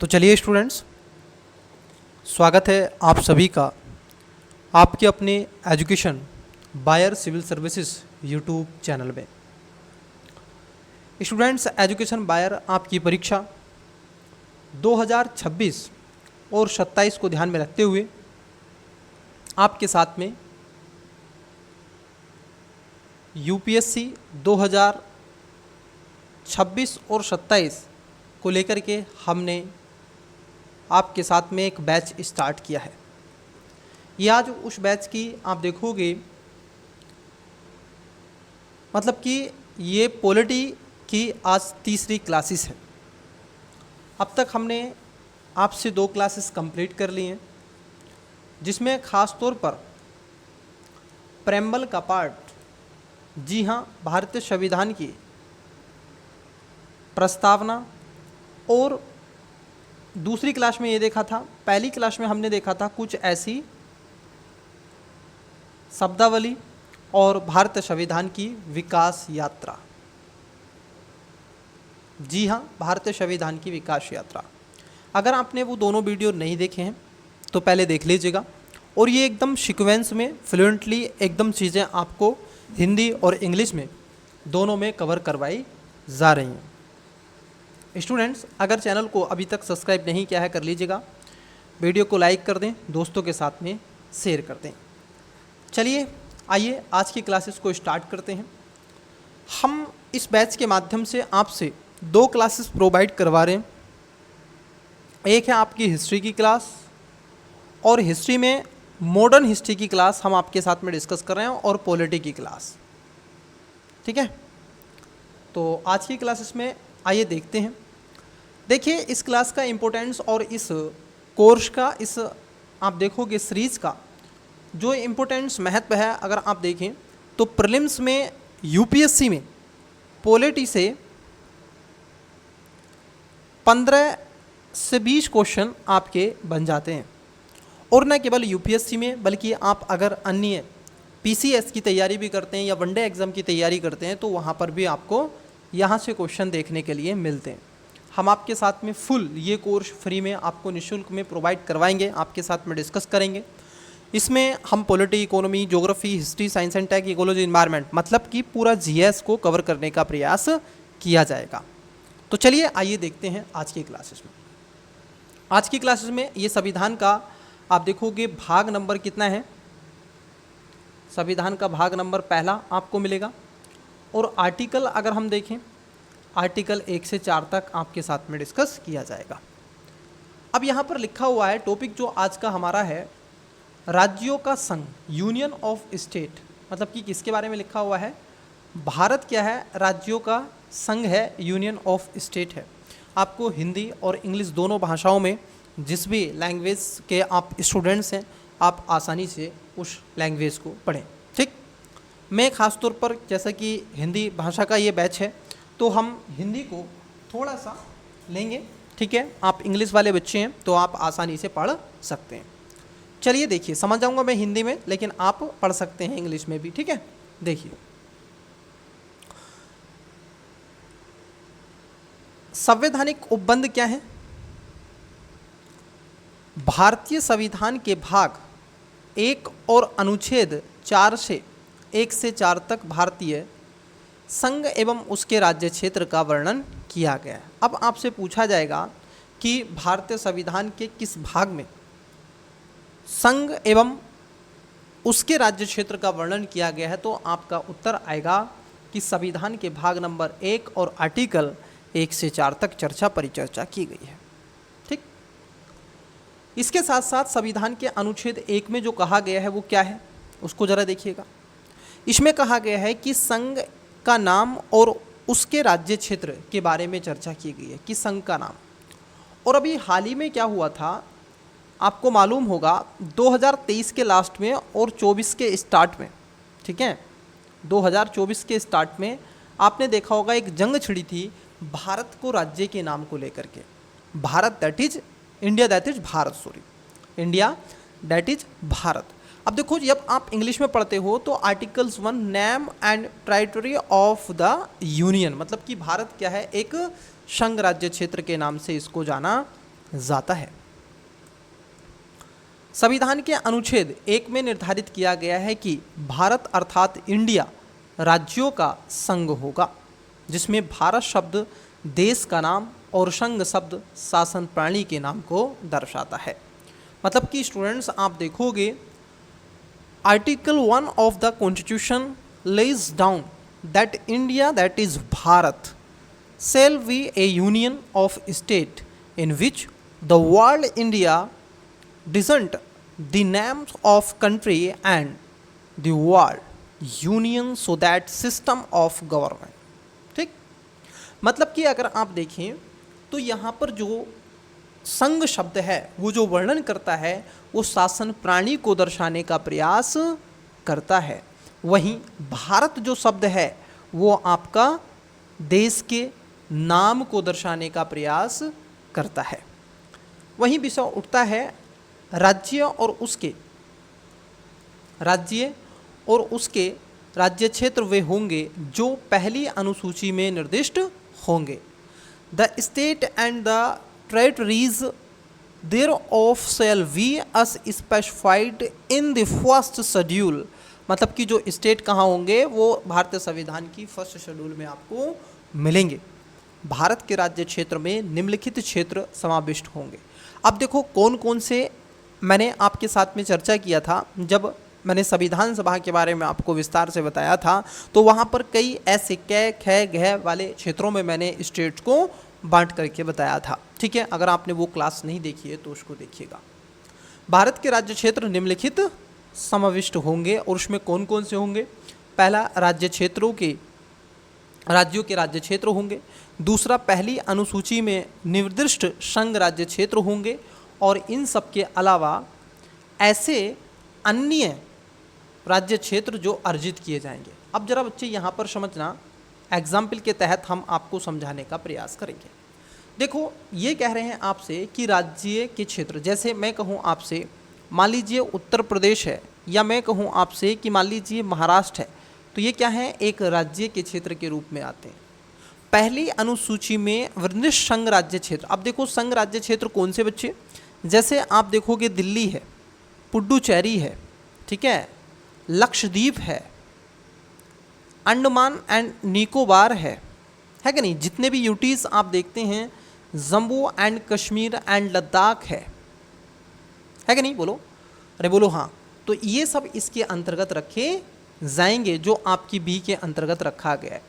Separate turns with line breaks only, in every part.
तो चलिए स्टूडेंट्स, स्वागत है आप सभी का आपके अपने एजुकेशन बायर सिविल सर्विसेज यूट्यूब चैनल में। स्टूडेंट्स, एजुकेशन बायर आपकी परीक्षा 2026 और 27 को ध्यान में रखते हुए आपके साथ में यूपीएससी 2026 और 27 को लेकर के हमने आपके साथ में एक बैच स्टार्ट किया है। ये आज उस बैच की आप देखोगे मतलब कि ये पॉलिटी की आज तीसरी क्लासेस है। अब तक हमने आपसे 2 क्लासेस कंप्लीट कर ली हैं, जिसमें ख़ास तौर पर प्रेम्बल का पार्ट, जी हाँ, भारतीय संविधान की प्रस्तावना, और दूसरी क्लास में ये देखा था, पहली क्लास में हमने देखा था कुछ ऐसी शब्दावली और भारतीय संविधान की विकास यात्रा। जी हाँ, भारतीय संविधान की विकास यात्रा। अगर आपने वो दोनों वीडियो नहीं देखे हैं तो पहले देख लीजिएगा, और ये एकदम सीक्वेंस में फ्लुएंटली एकदम चीज़ें आपको हिंदी और इंग्लिश में दोनों में कवर करवाई जा रही हैं। स्टूडेंट्स, अगर चैनल को अभी तक सब्सक्राइब नहीं किया है कर लीजिएगा, वीडियो को लाइक कर दें, दोस्तों के साथ में शेयर कर दें। चलिए आइए आज की क्लासेस को स्टार्ट करते हैं। हम इस बैच के माध्यम से आपसे 2 क्लासेस प्रोवाइड करवा रहे हैं। एक है आपकी हिस्ट्री की क्लास, और हिस्ट्री में मॉडर्न हिस्ट्री की क्लास हम आपके साथ में डिस्कस कर रहे हैं, और पॉलिटी की क्लास। ठीक है, तो आज की क्लासेस में आइए देखते हैं। देखिए, इस क्लास का इम्पोर्टेंस और इस कोर्स का, इस आप देखोगे सीरीज़ का जो इम्पोर्टेंस महत्व है, अगर आप देखें तो प्रीलिम्स में यूपीएससी में पॉलिटी से 15 से 20 क्वेश्चन आपके बन जाते हैं। और न केवल यूपीएससी में, बल्कि आप अगर अन्य पीसीएस की तैयारी भी करते हैं या वनडे एग्ज़ाम की तैयारी करते हैं तो वहाँ पर भी आपको यहाँ से क्वेश्चन देखने के लिए मिलते हैं। हम आपके साथ में फुल ये कोर्स फ्री में आपको निःशुल्क में प्रोवाइड करवाएंगे, आपके साथ में डिस्कस करेंगे। इसमें हम polity, economy, geography, history, science and tech, ecology, environment, मतलब कि पूरा जीएस को कवर करने का प्रयास किया जाएगा। तो चलिए आइए देखते हैं आज की क्लासेस में। आज की क्लासेस में ये संविधान का आप देखोगे भाग नंबर कितना है। संविधान का भाग नंबर पहला आपको मिलेगा, और आर्टिकल अगर हम देखें, आर्टिकल 1 से 4 तक आपके साथ में डिस्कस किया जाएगा। अब यहाँ पर लिखा हुआ है टॉपिक जो आज का हमारा है, राज्यों का संघ, यूनियन ऑफ स्टेट, मतलब कि किसके बारे में लिखा हुआ है? भारत क्या है? राज्यों का संघ है, यूनियन ऑफ स्टेट है। आपको हिंदी और इंग्लिश दोनों भाषाओं में जिस भी लैंग्वेज के आप स्टूडेंट्स हैं, आप आसानी से उस लैंग्वेज को पढ़ें। ठीक, मैं ख़ास तौर पर, जैसा कि हिंदी भाषा का ये बैच है, तो हम हिंदी को थोड़ा सा लेंगे। ठीक है, आप इंग्लिश वाले बच्चे हैं तो आप आसानी से पढ़ सकते हैं। चलिए देखिए, समझ जाऊंगा मैं हिंदी में, लेकिन आप पढ़ सकते हैं इंग्लिश में भी। ठीक है, देखिए, संवैधानिक उपबंध क्या है? भारतीय संविधान के भाग 1 और अनुच्छेद 4 से 1 से 4 तक भारतीय संघ एवं उसके राज्य क्षेत्र का वर्णन किया गया है। अब आपसे पूछा जाएगा कि भारतीय संविधान के किस भाग में संघ एवं उसके राज्य क्षेत्र का वर्णन किया गया है, तो आपका उत्तर आएगा कि संविधान के भाग नंबर 1 और आर्टिकल 1 से 4 तक चर्चा परिचर्चा की गई है। ठीक, इसके साथ साथ संविधान के अनुच्छेद 1 में जो कहा गया है वो क्या है, उसको ज़रा देखिएगा। इसमें कहा गया है कि संघ का नाम और उसके राज्य क्षेत्र के बारे में चर्चा की गई है, कि संघ का नाम। और अभी हाल ही में क्या हुआ था, आपको मालूम होगा 2023 के लास्ट में और 24 के स्टार्ट में, ठीक है, 2024 के स्टार्ट में आपने देखा होगा एक जंग छिड़ी थी भारत को राज्य के नाम को लेकर के। Bharat that is India, that is Bharat, sorry, India that is Bharat. अब देखो, जब आप इंग्लिश में पढ़ते हो तो articles 1 name and territory of the union, मतलब कि भारत क्या है, एक संघ राज्य क्षेत्र के नाम से इसको जाना जाता है। संविधान के अनुच्छेद 1 में निर्धारित किया गया है कि भारत अर्थात इंडिया राज्यों का संघ होगा, जिसमें भारत शब्द देश का नाम और संघ शब्द शासन प्रणाली के नाम को दर्शाता है। मतलब कि स्टूडेंट्स आप देखोगे article 1 of the constitution lays down that India, that is Bharat, shall be a union of state in which the word India doesn't the names of country and the word union so that system of government। ठीक, मतलब कि अगर आप देखें तो यहाँ पर जो संघ शब्द है वो जो वर्णन करता है वो शासन प्राणी को दर्शाने का प्रयास करता है। वहीं भारत जो शब्द है वो आपका देश के नाम को दर्शाने का प्रयास करता है। वहीं विषय उठता है राज्य और उसके राज्य क्षेत्र वे होंगे जो पहली अनुसूची में निर्दिष्ट होंगे। The state and the territories thereof shall be as specified in the first schedule। मतलब कि जो स्टेट कहाँ होंगे वो भारतीय संविधान की फर्स्ट शेड्यूल में आपको मिलेंगे। भारत के राज्य क्षेत्र में निम्नलिखित क्षेत्र समाविष्ट होंगे। अब देखो कौन कौन से मैंने आपके साथ में चर्चा किया था, जब मैंने संविधान सभा के बारे में आपको विस्तार से बताया था तो वहाँ पर कई ऐसे कै ख घ वाले क्षेत्रों में मैंने स्टेट्स को बांट करके बताया था। ठीक है, अगर आपने वो क्लास नहीं देखी है तो उसको देखिएगा। भारत के राज्य क्षेत्र निम्नलिखित समाविष्ट होंगे और उसमें कौन कौन से होंगे। पहला राज्यों के राज्य क्षेत्र होंगे। दूसरा पहली अनुसूची में निर्दिष्ट संघ राज्य क्षेत्र होंगे और इन सब के अलावा ऐसे अन्य राज्य क्षेत्र जो अर्जित किए जाएंगे। अब जरा बच्चे यहाँ पर समझना, एग्जाम्पल के तहत हम आपको समझाने का प्रयास करेंगे। देखो ये कह रहे हैं आपसे कि राज्य के क्षेत्र, जैसे मैं कहूँ आपसे मान लीजिए उत्तर प्रदेश है या मैं कहूँ आपसे कि मान लीजिए महाराष्ट्र है, तो ये क्या है, एक राज्य के क्षेत्र के रूप में आते हैं। पहली अनुसूची में निर्दिष्ट संघ राज्य क्षेत्र। अब देखो संघ राज्य क्षेत्र कौन से बच्चे, जैसे आप देखोगे दिल्ली है, पुडुचेरी है, ठीक है, लक्षद्वीप है, अंडमान एंड निकोबार है कि नहीं, जितने भी यूटीज आप देखते हैं, जम्मू एंड कश्मीर एंड लद्दाख है कि नहीं, बोलो, अरे बोलो हाँ। तो ये सब इसके अंतर्गत रखे जाएंगे जो आपकी बी के अंतर्गत रखा गया है।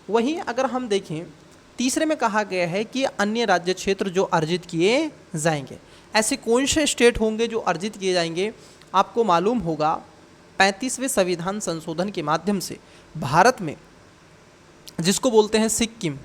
वहीं अगर हम देखें तीसरे में कहा गया है कि अन्य राज्य क्षेत्र जो अर्जित किए जाएंगे। ऐसे कौन से स्टेट होंगे जो अर्जित किए जाएंगे। आपको मालूम होगा 35वें संविधान संशोधन के माध्यम से भारत में, जिसको बोलते हैं सिक्किम,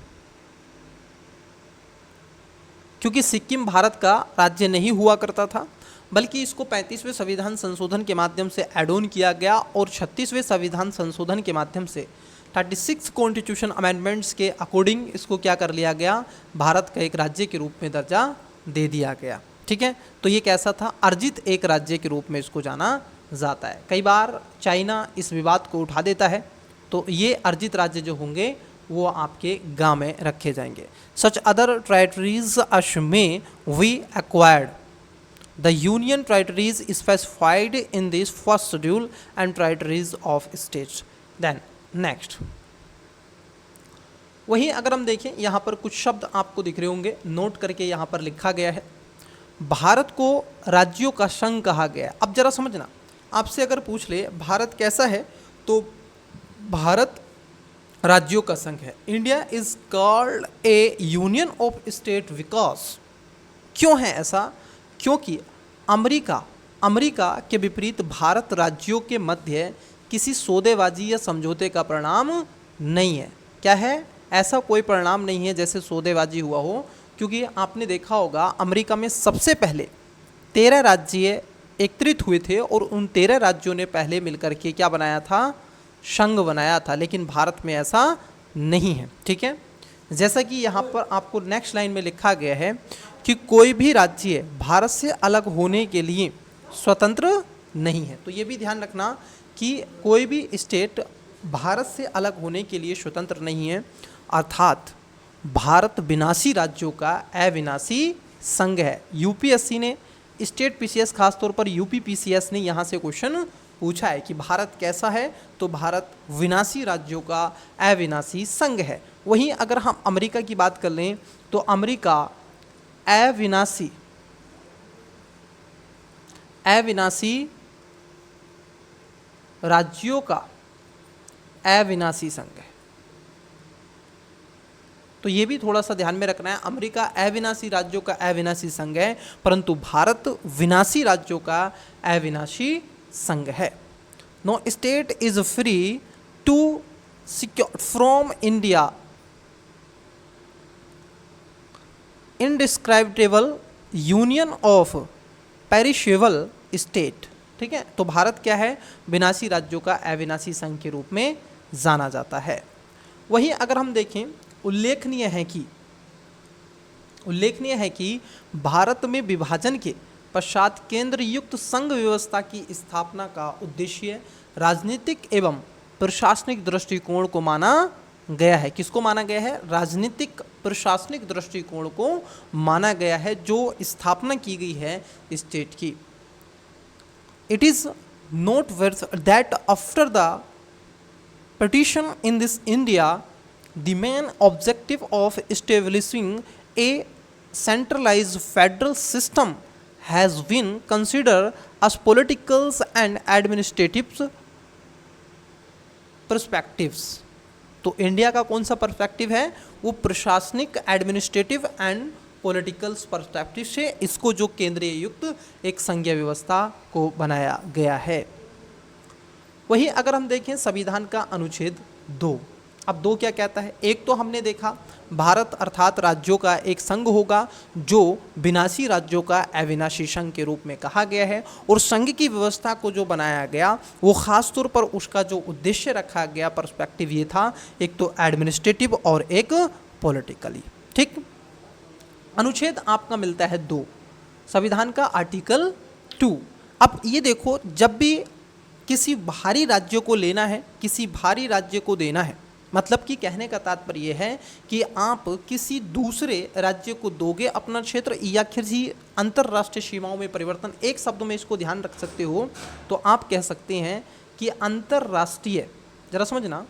क्योंकि सिक्किम भारत का राज्य नहीं हुआ करता था, बल्कि इसको 35वें संविधान संशोधन के माध्यम से ऐड ऑन किया गया और 36वें संविधान संशोधन के माध्यम से 36 कॉन्स्टिट्यूशन अमेंडमेंट्स के अकॉर्डिंग इसको क्या कर लिया गया, भारत का एक राज्य के रूप में दर्जा दे दिया गया। ठीक है, तो ये कैसा था, अर्जित एक राज्य के रूप में इसको जाना जाता है। कई बार चाइना इस विवाद को उठा देता है, तो ये अर्जित राज्य जो होंगे वो आपके गांव में रखे जाएंगे। Such other territories as may be acquired the union territories specified in this first schedule and territories of states. Then next, वहीं अगर हम देखें यहाँ पर कुछ शब्द आपको दिख रहे होंगे, नोट करके यहाँ पर लिखा गया है, भारत को राज्यों का संघ कहा गया। अब जरा समझना, आपसे अगर पूछ ले भारत कैसा है, तो भारत राज्यों का संघ है। India is called A union of state because, क्यों है ऐसा, क्योंकि अमेरिका के विपरीत भारत राज्यों के मध्य किसी सौदेबाजी या समझौते का परिणाम नहीं है। क्या है, ऐसा कोई परिणाम नहीं है जैसे सौदेबाजी हुआ हो, क्योंकि आपने देखा होगा अमेरिका में सबसे पहले 13 राज्य एकत्रित हुए थे और उन 13 राज्यों ने पहले मिलकर के क्या बनाया था, संघ बनाया था, लेकिन भारत में ऐसा नहीं है। ठीक है, जैसा कि यहाँ पर आपको नेक्स्ट लाइन में लिखा गया है कि कोई भी राज्य भारत से अलग होने के लिए स्वतंत्र नहीं है। तो ये भी ध्यान रखना कि कोई भी स्टेट भारत से अलग होने के लिए स्वतंत्र नहीं है, अर्थात भारत विनाशी राज्यों का अविनाशी संघ है। यूपीएससी ने, स्टेट पीसीएस खासतौर पर यूपी पीसीएस ने यहाँ से क्वेश्चन पूछा है कि भारत कैसा है, तो भारत विनाशी राज्यों का अविनाशी संघ है। वहीं अगर हम अमेरिका की बात कर लें तो अमेरिका अविनाशी राज्यों का अविनाशी संघ है। तो ये भी थोड़ा सा ध्यान में रखना है, अमेरिका अविनाशी राज्यों का अविनाशी संघ है, परंतु भारत विनाशी राज्यों का अविनाशी संघ है। No state is free to secure from India indescribable union of perishable state. ठीक है, तो भारत क्या है, विनाशी राज्यों का अविनाशी संघ के रूप में जाना जाता है। वहीं अगर हम देखें, उल्लेखनीय है कि भारत में विभाजन के पश्चात केंद्र युक्त संघ व्यवस्था की स्थापना का उद्देश्य राजनीतिक एवं प्रशासनिक दृष्टिकोण को माना गया है। किसको माना गया है, राजनीतिक प्रशासनिक दृष्टिकोण को माना गया है जो स्थापना की गई है स्टेट की। It is noteworthy that after the partition in this India, the main objective of establishing a centralized federal system has been considered as political and administrative perspectives। तो इंडिया का कौन सा पर्सपेक्टिव है, वो प्रशासनिक, एडमिनिस्ट्रेटिव एंड पॉलिटिकल पर्सपेक्टिव से इसको जो केंद्रीय युक्त एक संघीय व्यवस्था को बनाया गया है। वही अगर हम देखें संविधान का अनुच्छेद 2, अब 2 क्या कहता है, एक तो हमने देखा भारत अर्थात राज्यों का एक संघ होगा जो विनाशी राज्यों का अविनाशी संघ के रूप में कहा गया है, और संघ की व्यवस्था को जो बनाया गया वो खास तौर पर उसका जो उद्देश्य रखा गया पर्सपेक्टिव ये था, एक तो एडमिनिस्ट्रेटिव और एक पॉलिटिकली। ठीक, अनुच्छेद आपका मिलता है 2, संविधान का आर्टिकल 2। अब ये देखो, जब भी किसी बाहरी राज्य को लेना है, किसी बाहरी राज्य को देना है, मतलब कि कहने का तात्पर्य यह है कि आप किसी दूसरे राज्य को दोगे अपना क्षेत्र या किसी अंतर्राष्ट्रीय सीमाओं में परिवर्तन, एक शब्द में इसको ध्यान रख सकते हो, तो आप कह सकते हैं कि अंतर्राष्ट्रीय, जरा समझना,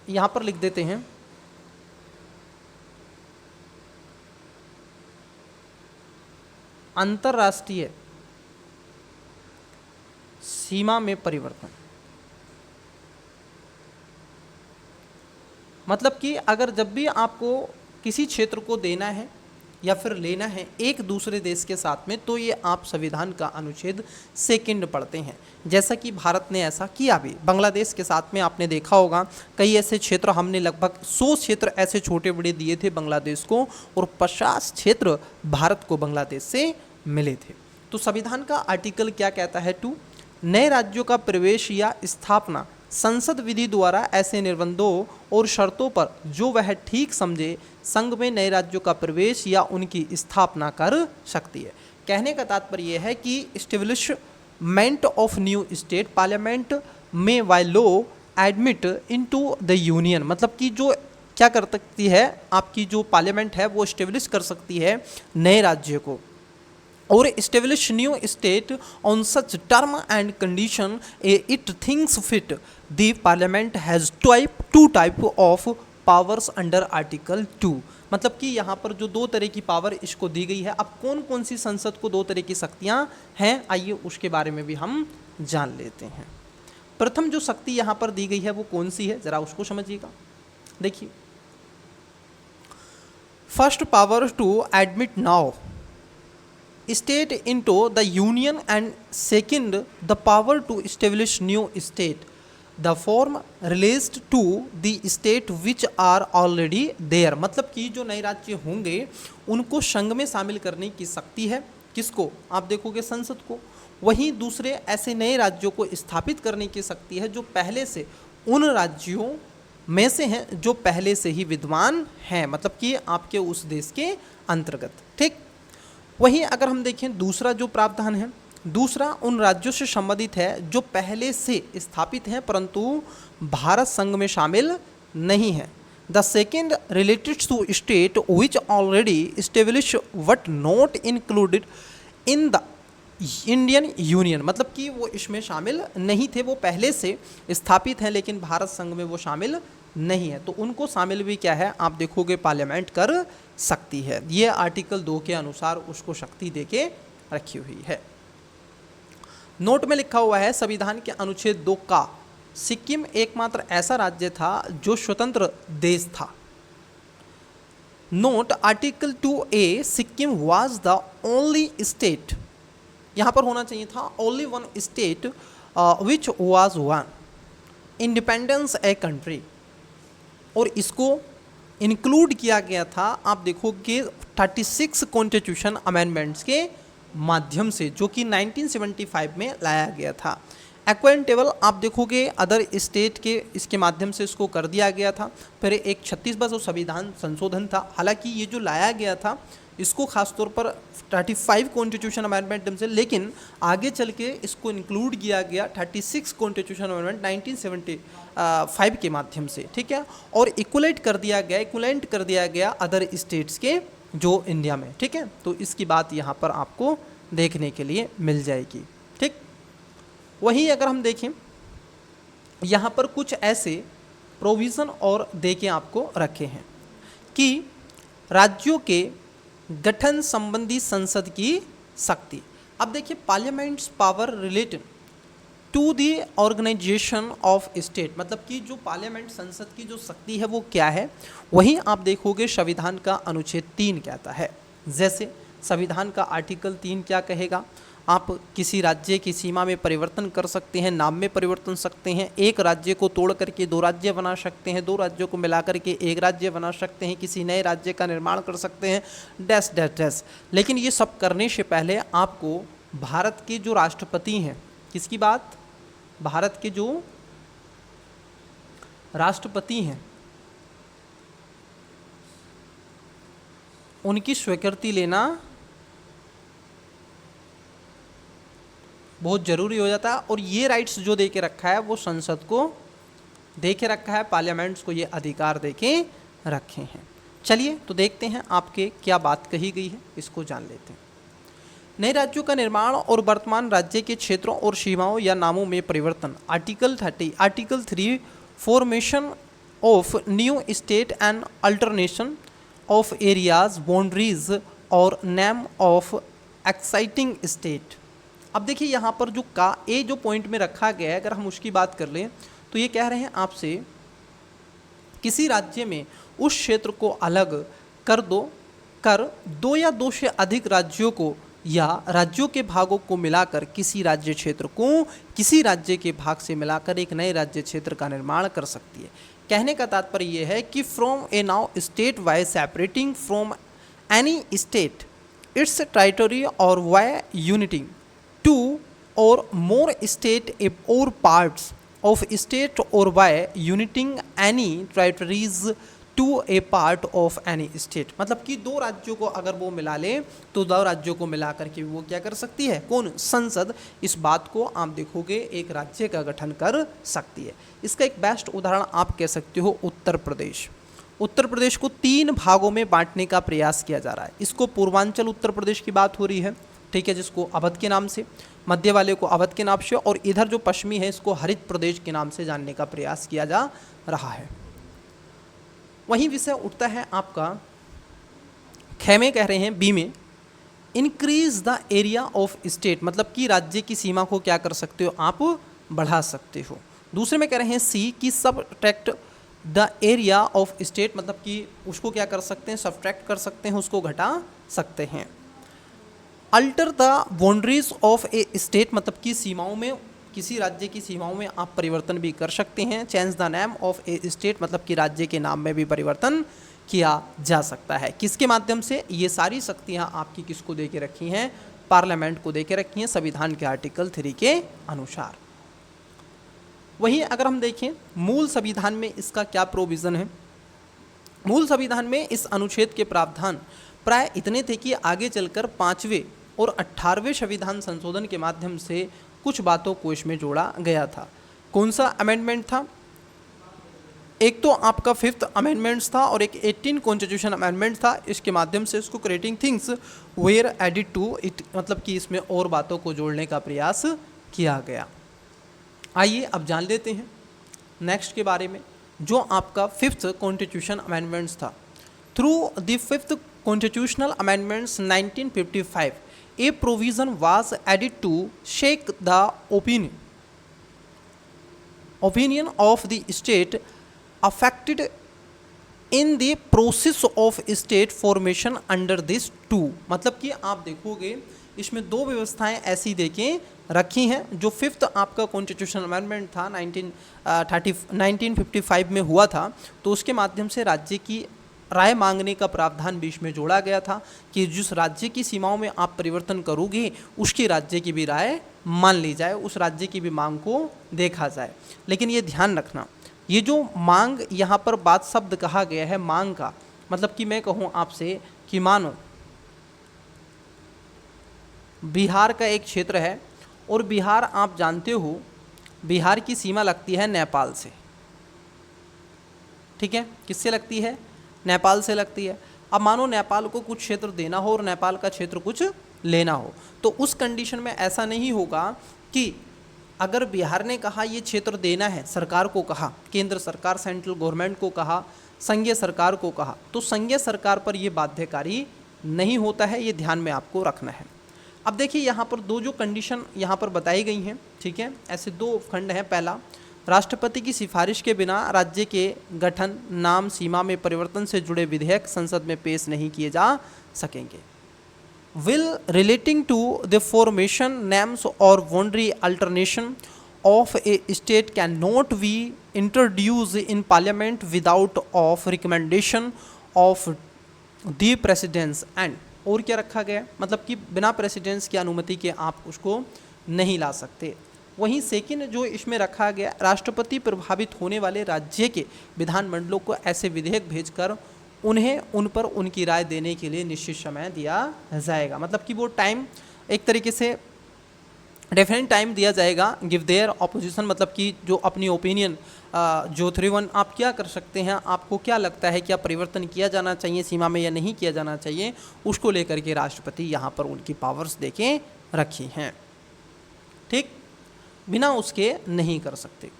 यहां पर लिख देते हैं अंतर्राष्ट्रीय सीमा में परिवर्तन। मतलब कि अगर जब भी आपको किसी क्षेत्र को देना है या फिर लेना है एक दूसरे देश के साथ में, तो ये आप संविधान का अनुच्छेद 2 पढ़ते हैं। जैसा कि भारत ने ऐसा किया भी बांग्लादेश के साथ में, आपने देखा होगा कई ऐसे क्षेत्र हमने लगभग 100 क्षेत्र ऐसे छोटे बड़े दिए थे बांग्लादेश को, और 50 क्षेत्र भारत को बांग्लादेश से मिले थे। तो संविधान का आर्टिकल क्या कहता है 2, नए राज्यों का प्रवेश या स्थापना संसद विधि द्वारा ऐसे निर्बंधों और शर्तों पर जो वह ठीक समझे संघ में नए राज्यों का प्रवेश या उनकी स्थापना कर सकती है। कहने का तात्पर्य यह है कि establishment of new state parliament में by law admit into the union, मतलब कि जो क्या कर सकती है, आपकी जो पार्लियामेंट है वो एस्टेब्लिश कर सकती है नए राज्य को, और establish new state on such term and condition it thinks fit. The parliament has 2 type of powers under article 2। मतलब कि यहाँ पर जो 2 तरह की पावर इसको दी गई है। अब कौन कौन सी संसद को 2 तरह की शक्तियाँ हैं, आइए उसके बारे में भी हम जान लेते हैं। प्रथम जो शक्ति यहाँ पर दी गई है वो कौन सी है, ज़रा उसको समझिएगा। देखिए, first power to admit now state into the union, and second the power to establish new state, the form released to the state which are already there। मतलब कि जो नए राज्य होंगे उनको संघ में शामिल करने की शक्ति है, किसको, आप देखोगे संसद को। वहीं दूसरे ऐसे नए राज्यों को स्थापित करने की शक्ति है जो पहले से उन राज्यों में से हैं जो पहले से ही विद्यमान हैं, मतलब कि आपके उस देश के अंतर्गत। ठीक, वहीं अगर हम देखें दूसरा जो प्रावधान है, दूसरा उन राज्यों से संबंधित है जो पहले से स्थापित हैं परंतु भारत संघ में शामिल नहीं है। The second related to state which already establish but not included in the Indian union, मतलब कि वो इसमें शामिल नहीं थे, वो पहले से स्थापित हैं लेकिन भारत संघ में वो शामिल नहीं है, तो उनको शामिल भी क्या है आप देखोगे पार्लियामेंट कर सकती है। ये आर्टिकल 2 के अनुसार उसको शक्ति देके रखी हुई है। नोट में लिखा हुआ है संविधान के अनुच्छेद 2 का सिक्किम एकमात्र ऐसा राज्य था जो स्वतंत्र देश था। Note article 2A Sikkim was the only state, यहाँ पर होना चाहिए था only one state which was one independence a country, और इसको इंक्लूड किया गया था आप देखोगे 36 कॉन्स्टिट्यूशन अमेंडमेंट्स के माध्यम से, जो कि 1975 में लाया गया था। एक्वेंटेबल आप देखोगे अदर स्टेट के इसके माध्यम से इसको कर दिया गया था। फिर एक 36वां जो संविधान संशोधन था, हालांकि ये जो लाया गया था इसको खासतौर पर 35 कॉन्स्टिट्यूशन अमेंडमेंट से, लेकिन आगे चल के इसको इंक्लूड किया गया 36 कॉन्स्टिट्यूशन अमेंडमेंट 1975 के माध्यम से, ठीक है, और इक्वलेंट कर दिया गया अदर स्टेट्स के जो इंडिया में, ठीक है। तो इसकी बात यहाँ पर आपको देखने के लिए मिल जाएगी, ठीक। वहीं अगर हम देखें यहाँ पर कुछ ऐसे प्रोविज़न और दे के आपको रखे हैं कि राज्यों के गठन संबंधी संसद की शक्ति। अब देखिए parliament's power related to the organisation of state, मतलब कि जो पार्लियामेंट संसद की जो शक्ति है वो क्या है, वहीं आप देखोगे संविधान का अनुच्छेद 3 कहता है। जैसे संविधान का आर्टिकल 3 क्या कहेगा, आप किसी राज्य की सीमा में परिवर्तन कर सकते हैं, नाम में परिवर्तन सकते हैं, एक राज्य को तोड़ करके 2 राज्य बना सकते हैं, 2 राज्यों को मिलाकर के 1 राज्य बना सकते हैं, किसी नए राज्य का निर्माण कर सकते हैं, डैश डैश डैश। लेकिन ये सब करने से पहले आपको भारत के जो राष्ट्रपति हैं, किसकी बात, भारत के जो राष्ट्रपति हैं उनकी स्वीकृति लेना बहुत ज़रूरी हो जाता है, और ये राइट्स जो दे के रखा है वो संसद को दे के रखा है, पार्लियामेंट्स को ये अधिकार दे के रखे हैं। चलिए तो देखते हैं आपके क्या बात कही गई है, इसको जान लेते हैं। नए राज्यों का निर्माण और वर्तमान राज्य के क्षेत्रों और सीमाओं या नामों में परिवर्तन, article 3 formation of new state and alternation of areas boundaries और नेम ऑफ एक्साइटिंग स्टेट। अब देखिए यहाँ पर जो ए जो पॉइंट में रखा गया है, अगर हम उसकी बात कर लें तो ये कह रहे हैं आपसे किसी राज्य में उस क्षेत्र को अलग कर दो या 2 से अधिक राज्यों को या राज्यों के भागों को मिलाकर किसी राज्य क्षेत्र को किसी राज्य के भाग से मिलाकर एक नए राज्य क्षेत्र का निर्माण कर सकती है। कहने का तात्पर्य यह है कि from a now state by separating from any state its territory और by uniting 2 or more state or parts of state or by uniting any territories to a part of any state, मतलब कि 2 राज्यों को अगर वो मिला ले तो 2 राज्यों को मिला करके वो क्या कर सकती है, कौन, संसद। इस बात को आप देखोगे एक राज्य का गठन कर सकती है। इसका एक बेस्ट उदाहरण आप कह सकते हो उत्तर प्रदेश। उत्तर प्रदेश को 3 भागों में बांटने का प्रयास किया जा रहा है। इसको पूर्वांचल उत्तर प्रदेश की बात हो रही है, ठीक है, जिसको अवध के नाम से, मध्य वाले को अवध के नाम से, और इधर जो पश्चिमी है इसको हरित प्रदेश के नाम से जानने का प्रयास किया जा रहा है। वहीं विषय उठता है आपका खेमे कह रहे हैं बी में, increase the area of state, मतलब कि राज्य की सीमा को क्या कर सकते हो, आप बढ़ा सकते हो। दूसरे में कह रहे हैं सी की subtract the area of state, मतलब कि उसको क्या कर सकते हैं, सबट्रैक्ट कर सकते हैं, उसको घटा सकते हैं। Alter the boundaries of a state, मतलब कि सीमाओं में, किसी राज्य की सीमाओं में आप परिवर्तन भी कर सकते हैं। Change the name of a state, मतलब कि राज्य के नाम में भी परिवर्तन किया जा सकता है। किसके माध्यम से, ये सारी शक्तियाँ आपकी किसको दे के रखी हैं, पार्लियामेंट को दे के रखी हैं संविधान के आर्टिकल 3 के अनुसार। वहीं अगर हम देखें मूल संविधान में इसका क्या प्रोविज़न है, मूल संविधान में इस अनुच्छेद के प्रावधान प्राय इतने थे कि आगे चलकर 5वें और 18वें संविधान संशोधन के माध्यम से कुछ बातों को इसमें जोड़ा गया था। कौन सा अमेंडमेंट था, एक तो आपका 5th अमेंडमेंट्स था और एक 18 कॉन्स्टिट्यूशन अमेंडमेंट था। इसके माध्यम से इसको creating things were added to it, मतलब कि इसमें और बातों को जोड़ने का प्रयास किया गया। आइए अब जान लेते हैं नेक्स्ट के बारे में, जो आपका 5th कॉन्स्टिट्यूशन अमेंडमेंट्स था। Through the 5th constitutional amendments 1955 a provision was added to seek the opinion of the state affected in the process of state formation under this two। मतलब कि आप देखोगे इसमें दो व्यवस्थाएं ऐसी देखें रखी हैं। जो 5th आपका कॉन्स्टिट्यूशनल अमेंडमेंट था 1955 में हुआ था, तो उसके माध्यम से राज्य की राय मांगने का प्रावधान बीच में जोड़ा गया था कि जिस राज्य की सीमाओं में आप परिवर्तन करोगे उसकी राज्य की भी राय मान ली जाए, उस राज्य की भी मांग को देखा जाए। लेकिन ये ध्यान रखना, ये जो मांग यहाँ पर बात शब्द कहा गया है मांग का, मतलब कि मैं कहूँ आपसे कि मानो बिहार का एक क्षेत्र है और बिहार आप जानते हो बिहार की सीमा लगती है नेपाल से, ठीक है, किससे लगती है? नेपाल से लगती है। अब मानो नेपाल को कुछ क्षेत्र देना हो और नेपाल का क्षेत्र कुछ लेना हो, तो उस कंडीशन में ऐसा नहीं होगा कि अगर बिहार ने कहा ये क्षेत्र देना है, सरकार को कहा, केंद्र सरकार सेंट्रल गवर्नमेंट को कहा, संघीय सरकार को कहा, तो संघीय सरकार पर ये बाध्यकारी नहीं होता है। ये ध्यान में आपको रखना है। अब देखिए यहाँ पर दो जो कंडीशन यहाँ पर बताई गई हैं, ठीक है, ऐसे दो खंड हैं। पहला, राष्ट्रपति की सिफारिश के बिना राज्य के गठन, नाम, सीमा में परिवर्तन से जुड़े विधेयक संसद में पेश नहीं किए जा सकेंगे। Bill relating to the formation, names और boundary alternation of a state can not be introduce in parliament without of recommendation of the president's and, और क्या रखा गया, मतलब कि बिना प्रेसिडेंस की अनुमति के आप उसको नहीं ला सकते। वहीं सेकंड जो इसमें रखा गया, राष्ट्रपति प्रभावित होने वाले राज्य के विधानमंडलों को ऐसे विधेयक भेजकर उन्हें उन पर उनकी राय देने के लिए निश्चित समय दिया जाएगा। मतलब कि वो टाइम एक तरीके से डेफिनेट टाइम दिया जाएगा, गिव देयर ऑपोजिशन, मतलब कि जो अपनी ओपिनियन जो 3-1 आप क्या कर सकते हैं, आपको क्या लगता है क्या परिवर्तन किया जाना चाहिए सीमा में या नहीं किया जाना चाहिए, उसको लेकर के राष्ट्रपति यहाँ पर उनकी पावर्स देके रखी हैं, ठीक, बिना उसके नहीं कर सकते।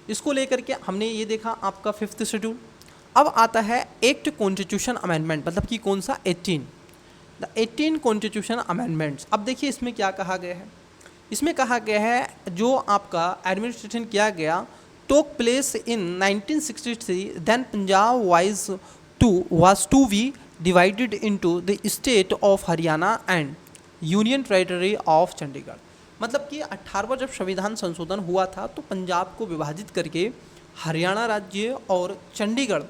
इसको लेकर के हमने ये देखा आपका 5th शेड्यूल। अब आता है एक्ट कॉन्स्टिट्यूशन अमेंडमेंट, मतलब कि कौन सा, 18, द 18 कॉन्स्टिट्यूशन अमेंडमेंट्स। अब देखिए इसमें क्या कहा गया है, इसमें कहा गया है जो आपका एडमिनिस्ट्रेशन किया गया took place in 1963, then Punjab was to be divided into the state of Haryana and union territory of Chandigarh. मतलब कि 18वां जब संविधान संशोधन हुआ था तो पंजाब को विभाजित करके हरियाणा राज्य और चंडीगढ़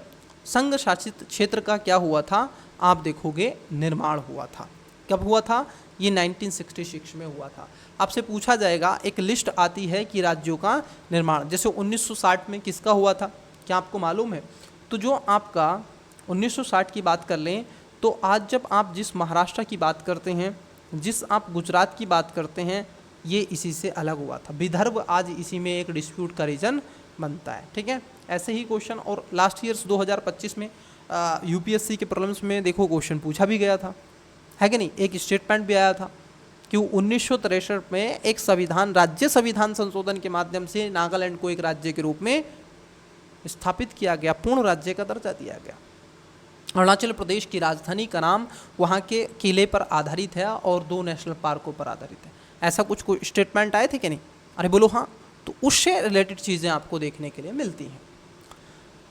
संघ शासित क्षेत्र का क्या हुआ था, आप देखोगे निर्माण हुआ था। कब हुआ था? ये 1966 में हुआ था। आपसे पूछा जाएगा, एक लिस्ट आती है कि राज्यों का निर्माण, जैसे 1960 में किसका हुआ था, क्या आपको मालूम है? तो जो आपका 1960 की बात कर लें तो आज जब आप जिस महाराष्ट्र की बात करते हैं, जिस आप गुजरात की बात करते हैं, ये इसी से अलग हुआ था। विदर्भ आज इसी में एक डिस्प्यूट का रीजन बनता है, ठीक है। ऐसे ही क्वेश्चन, और लास्ट ईयर्स 2025 में यूपीएससी के प्रॉब्लम्स में देखो क्वेश्चन पूछा भी गया था, है कि नहीं। एक स्टेटमेंट भी आया था कि 1963 में एक संविधान, राज्य संविधान संशोधन के माध्यम से नागालैंड को एक राज्य के रूप में स्थापित किया गया, पूर्ण राज्य का दर्जा दिया गया। अरुणाचल प्रदेश की राजधानी का नाम वहाँ के किले पर आधारित है और 2 नेशनल पार्कों पर आधारित है। ऐसा कुछ कोई स्टेटमेंट आए थे कि नहीं? अरे बोलो हाँ। तो उससे रिलेटेड चीज़ें आपको देखने के लिए मिलती हैं।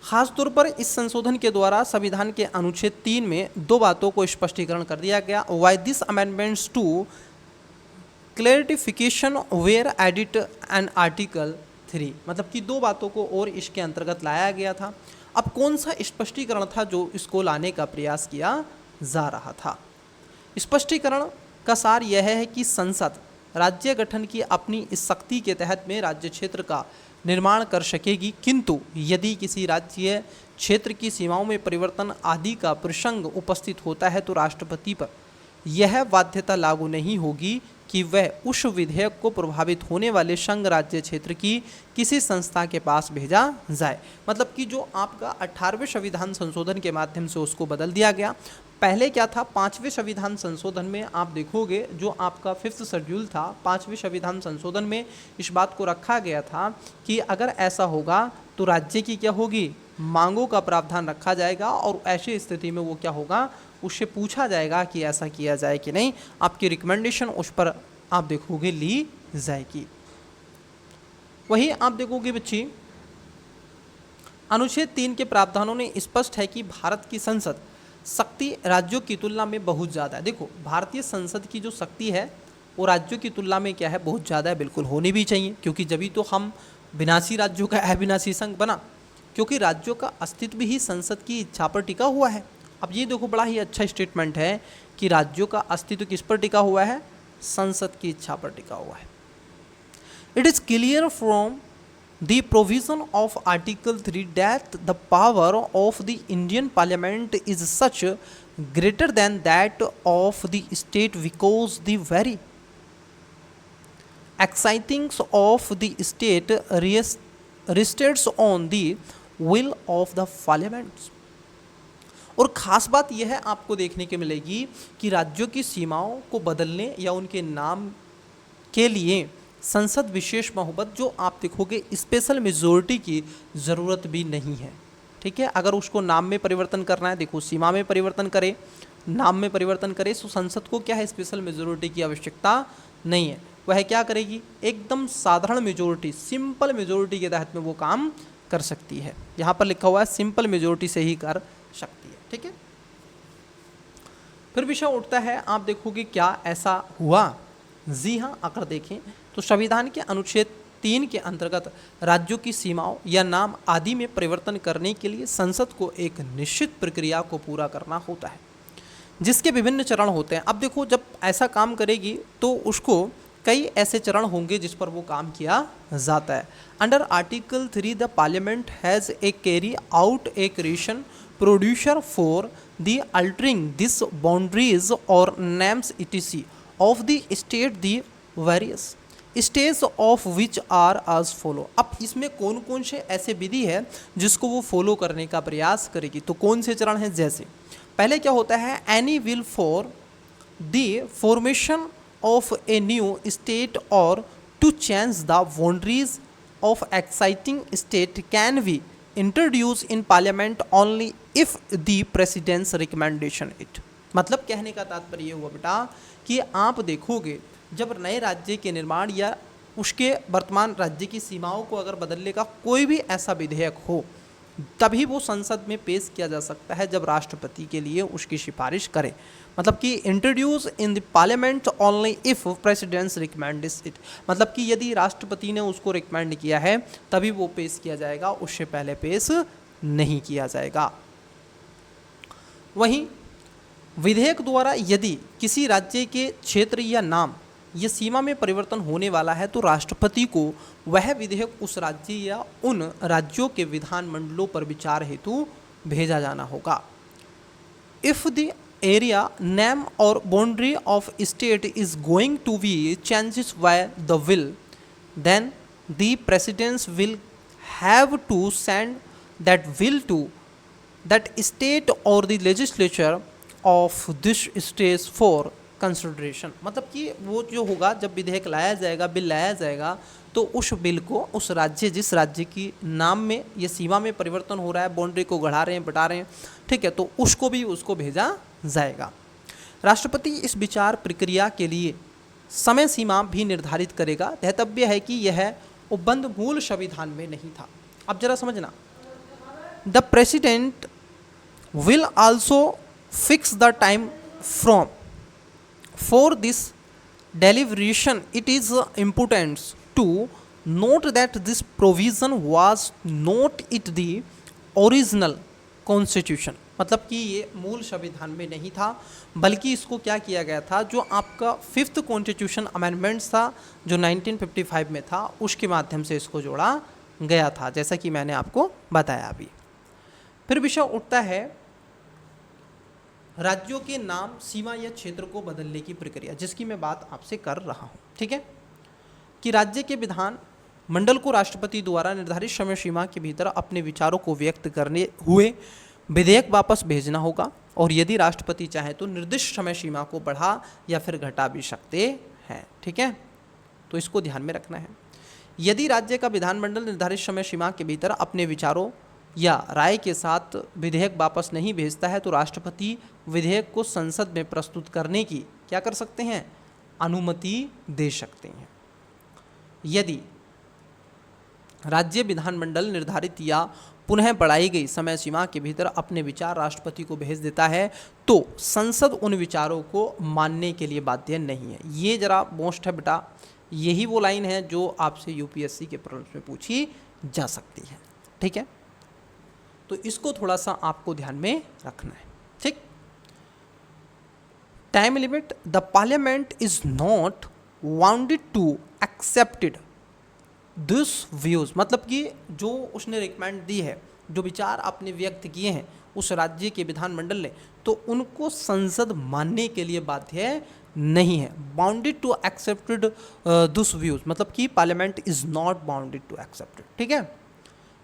खासतौर पर इस संशोधन के द्वारा संविधान के अनुच्छेद 3 में 2 बातों को स्पष्टीकरण कर दिया गया। By this amendments two clarification were added and article 3, मतलब कि 2 बातों को और इसके अंतर्गत लाया गया था। अब कौन सा स्पष्टीकरण था जो इसको लाने का प्रयास किया जा रहा था? स्पष्टीकरण का सार यह है कि संसद राज्य गठन की अपनी इस शक्ति के तहत में राज्य क्षेत्र का निर्माण कर सकेगी, किंतु यदि किसी राज्य क्षेत्र की सीमाओं में परिवर्तन आदि का प्रसंग उपस्थित होता है तो राष्ट्रपति पर यह बाध्यता लागू नहीं होगी कि वह उस विधेयक को प्रभावित होने वाले संघ राज्य क्षेत्र की किसी संस्था के पास भेजा जाए। मतलब कि जो आपका 18वें संविधान संशोधन के माध्यम से उसको बदल दिया गया। पहले क्या था, 5वें संविधान संशोधन में आप देखोगे जो आपका 5th शेड्यूल था, 5वें संविधान संशोधन में इस बात को रखा गया था कि अगर ऐसा होगा तो राज्य की क्या होगी, मांगों का प्रावधान रखा जाएगा और ऐसी स्थिति में वो क्या होगा, उससे पूछा जाएगा कि ऐसा किया जाए कि नहीं, आपकी रिकमेंडेशन उस पर आप देखोगे ली जाएगी। वही आप देखोगे बच्ची, अनुच्छेद 3 के प्रावधानों ने स्पष्ट है कि भारत की संसद शक्ति राज्यों की तुलना में बहुत ज़्यादा है। देखो, भारतीय संसद की जो शक्ति है वो राज्यों की तुलना में क्या है, बहुत ज़्यादा है। बिल्कुल होनी भी चाहिए, क्योंकि जभी तो हम विनाशी राज्यों का अविनाशी संघ बना, क्योंकि राज्यों का अस्तित्व ही संसद की इच्छा पर टिका हुआ है। अब ये देखो, बड़ा ही अच्छा स्टेटमेंट है कि राज्यों का अस्तित्व किस पर टिका हुआ है, संसद की इच्छा पर टिका हुआ है। It is clear from the provision of article 3 that the power of the Indian parliament is such greater than that of the state because the very existence of the state rests on the will of the parliament. और ख़ास बात यह है आपको देखने को मिलेगी कि राज्यों की सीमाओं को बदलने या उनके नाम के लिए संसद विशेष बहुमत, जो आप देखोगे स्पेशल मेजोरिटी की ज़रूरत भी नहीं है। ठीक है, अगर उसको नाम में परिवर्तन करना है, देखो सीमा में परिवर्तन करे, नाम में परिवर्तन करे, तो संसद को क्या है, स्पेशल मेजोरिटी की आवश्यकता नहीं है। वह क्या करेगी, एकदम साधारण मेजोरिटी, सिंपल मेजोरिटी के तहत में वो काम कर सकती है। यहाँ पर लिखा हुआ है सिंपल मेजोरिटी से ही कर सकती है। ठीक है, फिर विषय उठता है, आप देखोगे क्या ऐसा हुआ। जी हाँ, अगर देखें तो संविधान के अनुच्छेद 3 के अंतर्गत राज्यों की सीमाओं या नाम आदि में परिवर्तन करने के लिए संसद को एक निश्चित प्रक्रिया को पूरा करना होता है, जिसके विभिन्न चरण होते हैं। अब देखो, जब ऐसा काम करेगी तो उसको कई ऐसे चरण होंगे जिस पर वो काम किया जाता है। Under article 3 the parliament has a carry out a creation producer for the altering this boundaries और names etc of the state the various stage of which are as follow. अब इसमें कौन कौन से ऐसे विधि है जिसको वो फॉलो करने का प्रयास करेगी, तो कौन से चरण हैं, जैसे पहले क्या होता है, any bill for the formation of a new state और to change the boundaries of existing state can be introduce in parliament only if the president's recommendation it. मतलब कहने का तात्पर्य हुआ बेटा कि आप देखोगे जब नए राज्य के निर्माण या उसके वर्तमान राज्य की सीमाओं को अगर बदलने का कोई भी ऐसा विधेयक हो, तभी वो संसद में पेश किया जा सकता है जब राष्ट्रपति के लिए उसकी सिफारिश करे। मतलब कि introduce in the parliament only if president's recommends it, मतलब कि यदि राष्ट्रपति ने उसको रिकमेंड किया है तभी वो पेश किया जाएगा, उससे पहले पेश नहीं किया जाएगा। वहीं विधेयक द्वारा यदि किसी राज्य के क्षेत्र या नाम या सीमा में परिवर्तन होने वाला है तो राष्ट्रपति को वह विधेयक उस राज्य या उन राज्यों के विधानमंडलों पर विचार हेतु भेजा जाना होगा। इफ द एरिया नेम और boundary of state is going to be changes by the bill, then the president's will have to send that bill to that state और the legislature of this state for consideration. मतलब कि वो जो होगा, जब विधेयक लाया जाएगा, बिल लाया जाएगा, तो उस बिल को उस राज्य, जिस राज्य की नाम में या सीमा में परिवर्तन हो रहा है, बाउंड्री को बढ़ा रहे हैं, बटा रहे हैं, ठीक है, तो उसको भी उसको भेजा जाएगा। राष्ट्रपति इस विचार प्रक्रिया के लिए समय सीमा भी निर्धारित करेगा। ध्यातव्य है कि यह उपबंध मूल संविधान में नहीं था। अब जरा समझना, the president will also fix the time from for this deliberation. It is important to note that this provision was not in the original constitution। मतलब कि ये मूल संविधान में नहीं था, बल्कि इसको क्या किया गया था, जो आपका 5th कॉन्स्टिट्यूशन अमेंडमेंट्स था जो 1955 में था, उसके माध्यम से इसको जोड़ा गया था, जैसा कि मैंने आपको बताया अभी। फिर विषय उठता है राज्यों के नाम, सीमा या क्षेत्र को बदलने की प्रक्रिया, जिसकी मैं बात आपसे कर रहा हूँ, ठीक है, कि राज्य के विधान मंडल को राष्ट्रपति द्वारा निर्धारित समय सीमा के भीतर अपने विचारों को व्यक्त करने हुए विधेयक वापस भेजना होगा, और यदि राष्ट्रपति चाहे तो निर्दिष्ट समय सीमा को बढ़ा या फिर घटा भी सकते हैं, ठीक है, तो इसको ध्यान में रखना है। यदि राज्य का विधानमंडल निर्धारित समय सीमा के भीतर अपने विचारों या राय के साथ विधेयक वापस नहीं भेजता है तो राष्ट्रपति विधेयक को संसद में प्रस्तुत करने की क्या कर सकते हैं, अनुमति दे सकते हैं। यदि राज्य विधानमंडल निर्धारित या पुनः बढ़ाई गई समय सीमा के भीतर अपने विचार राष्ट्रपति को भेज देता है तो संसद उन विचारों को मानने के लिए बाध्य नहीं है। ये जरा मोस्ट है बेटा, यही वो लाइन है जो आपसे यूपीएससी के प्रश्न में पूछी जा सकती है, ठीक है, तो इसको थोड़ा सा आपको ध्यान में रखना है, ठीक। Time limit, the parliament is not bounded to accepted this views, मतलब कि जो उसने रिकमेंड दी है, जो विचार आपने व्यक्त किए हैं उस राज्य के विधानमंडल ने, तो उनको संसद मानने के लिए बाध्य नहीं है। Bounded to accepted this views, मतलब कि parliament is not bounded to accepted, ठीक है।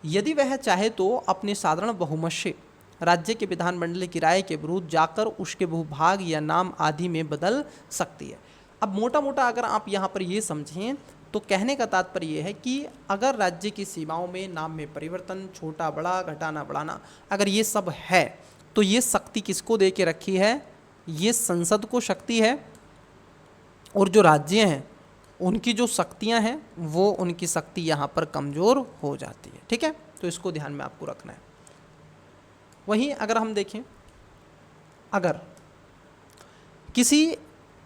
यदि वह चाहे तो अपने साधारण बहुमत से राज्य के विधानमंडल की राय के विरुद्ध जाकर उसके भूभाग या नाम आदि में बदल सकती है। अब मोटा मोटा अगर आप यहाँ पर ये समझें तो कहने का तात्पर्य यह है कि अगर राज्य की सीमाओं में नाम में परिवर्तन, छोटा बड़ा, घटाना बढ़ाना, अगर ये सब है तो ये शक्ति किसको दे के रखी है, ये संसद को शक्ति है, और जो राज्य हैं उनकी जो शक्तियां हैं वो उनकी शक्ति यहाँ पर कमज़ोर हो जाती है, ठीक है, तो इसको ध्यान में आपको रखना है। वहीं अगर हम देखें, अगर किसी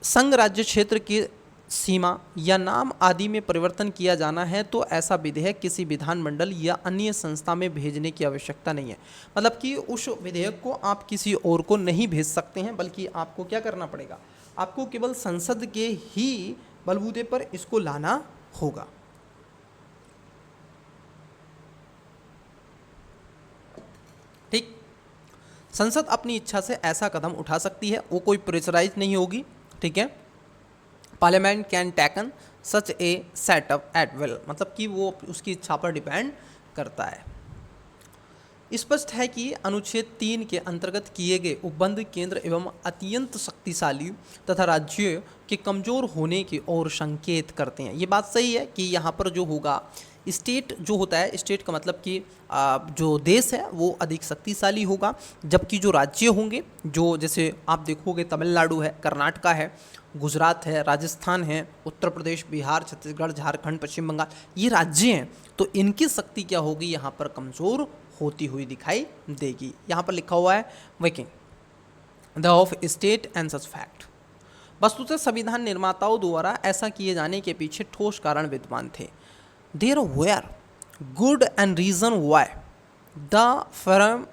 संघ राज्य क्षेत्र की सीमा या नाम आदि में परिवर्तन किया जाना है तो ऐसा विधेयक किसी विधानमंडल या अन्य संस्था में भेजने की आवश्यकता नहीं है। मतलब कि उस विधेयक को आप किसी और को नहीं भेज सकते हैं, बल्कि आपको क्या करना पड़ेगा, आपको केवल संसद के ही बलबूते पर इसको लाना होगा। ठीक, संसद अपनी इच्छा से ऐसा कदम उठा सकती है, वो कोई प्रेशराइज नहीं होगी, ठीक है। Parliament can taken such a setup at will, मतलब कि वो उसकी इच्छा पर डिपेंड करता है। स्पष्ट है कि अनुच्छेद 3 के अंतर्गत किए गए उपबंध केंद्र एवं अत्यंत शक्तिशाली तथा राज्यों के कमज़ोर होने की ओर संकेत करते हैं। ये बात सही है कि यहाँ पर जो होगा स्टेट जो होता है, स्टेट का मतलब कि जो देश है वो अधिक शक्तिशाली होगा, जबकि जो राज्य होंगे, जो जैसे आप देखोगे तमिलनाडु है, कर्नाटका है, गुजरात है, राजस्थान है, उत्तर प्रदेश, बिहार, छत्तीसगढ़, झारखंड, पश्चिम बंगाल, ये राज्य हैं, तो इनकी शक्ति क्या होगी, यहाँ पर कमज़ोर होती हुई दिखाई देगी। यहाँ पर लिखा हुआ है working the of state and such fact. वस्तुतः संविधान निर्माताओं द्वारा ऐसा किए जाने के पीछे ठोस कारण विद्यमान थे। There were good and reason why the firm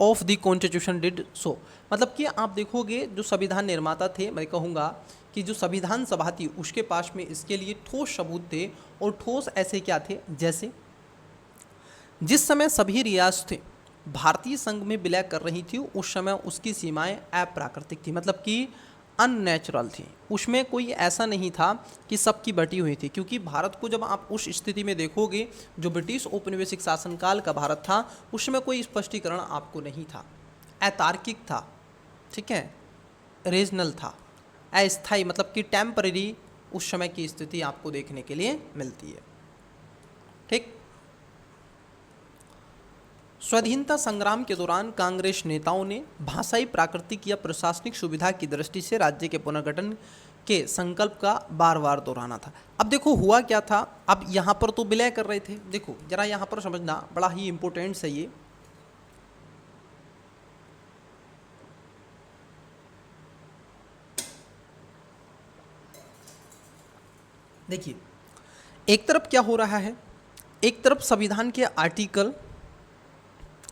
of the constitution did so, मतलब कि आप देखोगे जो संविधान निर्माता थे, मैं कहूँगा कि जो संविधान सभा थी उसके पास में इसके लिए ठोस सबूत थे, और ठोस ऐसे क्या थे, जैसे जिस समय सभी रियासतें भारतीय संघ में विलय कर रही थी उस समय उसकी सीमाएं अप्राकृतिक थी, मतलब कि अननेचुरल थी, उसमें कोई ऐसा नहीं था कि सबकी बटी हुई थी। क्योंकि भारत को जब आप उस स्थिति में देखोगे, जो ब्रिटिश औपनिवेशिक शासनकाल का भारत था, उसमें कोई स्पष्टीकरण आपको नहीं था, अतार्किक था, ठीक है, रीजनल था, अस्थायी, मतलब कि टेम्पररी उस समय की स्थिति आपको देखने के लिए मिलती है। ठीक, स्वाधीनता संग्राम के दौरान कांग्रेस नेताओं ने भाषाई, प्राकृतिक या प्रशासनिक सुविधा की दृष्टि से राज्य के पुनर्गठन के संकल्प का बार बार दोहराना था। अब देखो हुआ क्या था, अब यहाँ पर तो विलय कर रहे थे, देखो जरा यहाँ पर समझना, बड़ा ही इंपॉर्टेंट है ये। देखिए एक तरफ क्या हो रहा है, एक तरफ संविधान के आर्टिकल